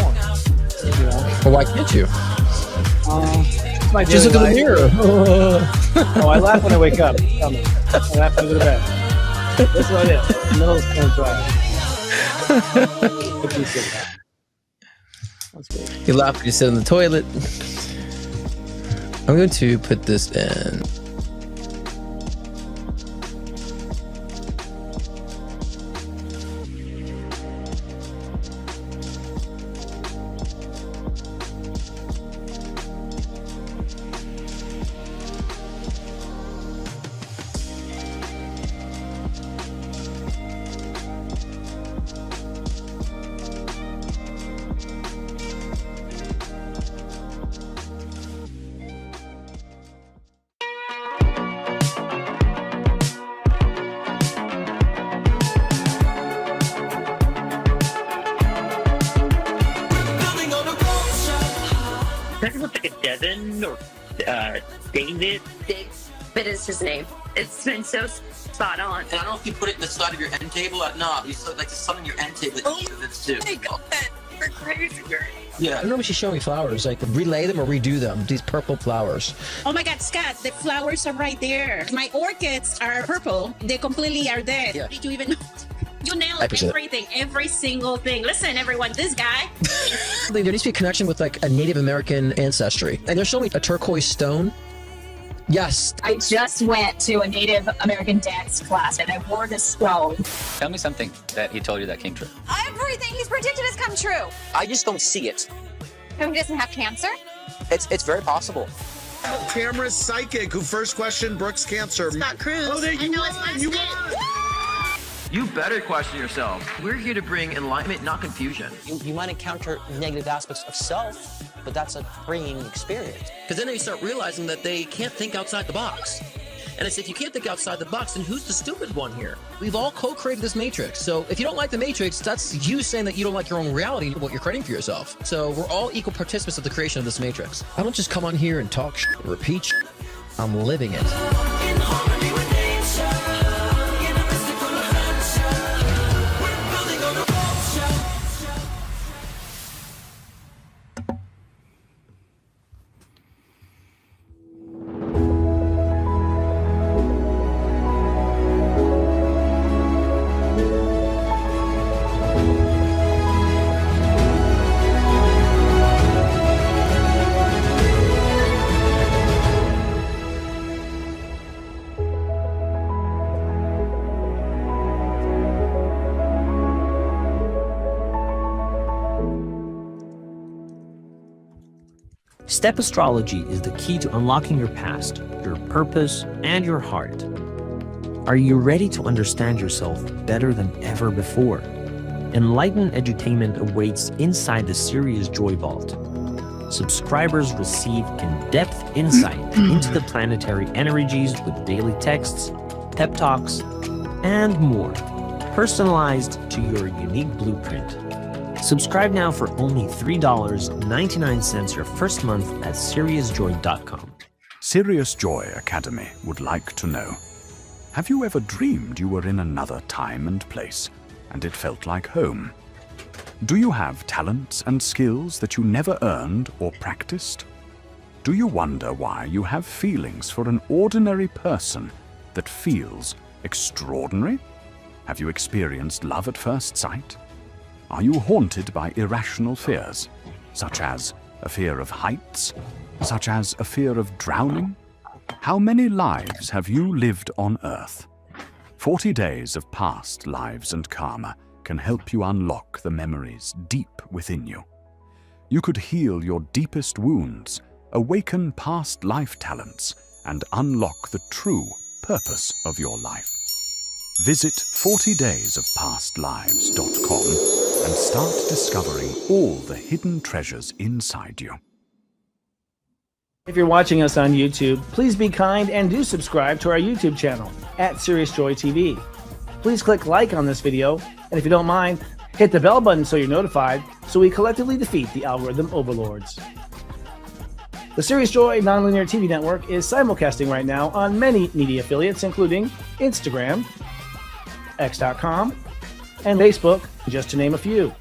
Well, why can't you? Just look in the mirror. I laugh when I wake up. Tell me. I laugh when I go to bed. That's what it is. Middle is kind of dry. That's good. You laugh when you sit in the toilet. I'm going to put this in. That looks like a Devin or David. But it's his name. It's been so spot on. And I don't know if you put it in the side of your end table. No, you like the sun on your end table. Oh my God, you're crazy. Yeah. I don't know if she's showing me flowers. Like, relay them or redo them. These purple flowers. Oh my God, Scott, the flowers are right there. My orchids are purple. They completely are dead. Yeah. Did you even know? You nailed everything, every single thing. Listen, everyone, this guy. There needs to be a connection with like a Native American ancestry. And they're showing me a turquoise stone. Yes. I just went to a Native American dance class and I wore this stone. Tell me something that he told you that came true. Everything he's predicted has come true. I just don't see it. Who doesn't have cancer? It's very possible. Camera's psychic who first questioned Brooke's cancer. Scott Cruz. Oh, there you won. You won. You better question yourself. We're here to bring enlightenment, not confusion. You might encounter negative aspects of self, but that's a freeing experience. Because then they start realizing that they can't think outside the box. And I say, if you can't think outside the box, then who's the stupid one here? We've all co-created this matrix. So if you don't like the matrix, that's you saying that you don't like your own reality, what you're creating for yourself. So we're all equal participants of the creation of this matrix. I don't just come on here and talk repeat shit. I'm living it. Step astrology is the key to unlocking your past, your purpose, and your heart. Are you ready to understand yourself better than ever before? Enlightened edutainment awaits inside the Sirius Joy Vault. Subscribers receive in-depth insight into the planetary energies with daily texts, pep talks, and more, personalized to your unique blueprint. Subscribe now for only $3.99 your first month at SiriousJoy.com. Sirius Joy Academy would like to know, have you ever dreamed you were in another time and place, and it felt like home? Do you have talents and skills that you never earned or practiced? Do you wonder why you have feelings for an ordinary person that feels extraordinary? Have you experienced love at first sight? Are you haunted by irrational fears, such as a fear of heights, such as a fear of drowning? How many lives have you lived on Earth? 40 days of past lives and karma can help you unlock the memories deep within you. You could heal your deepest wounds, awaken past life talents, and unlock the true purpose of your life. Visit 40daysofpastlives.com and start discovering all the hidden treasures inside you. If you're watching us on YouTube, please be kind and do subscribe to our YouTube channel at Sirius Joy TV. Please click like on this video, and if you don't mind, hit the bell button so you're notified, so we collectively defeat the algorithm overlords. The Sirius Joy Nonlinear TV Network is simulcasting right now on many media affiliates, including Instagram, X.com, and Facebook, just to name a few.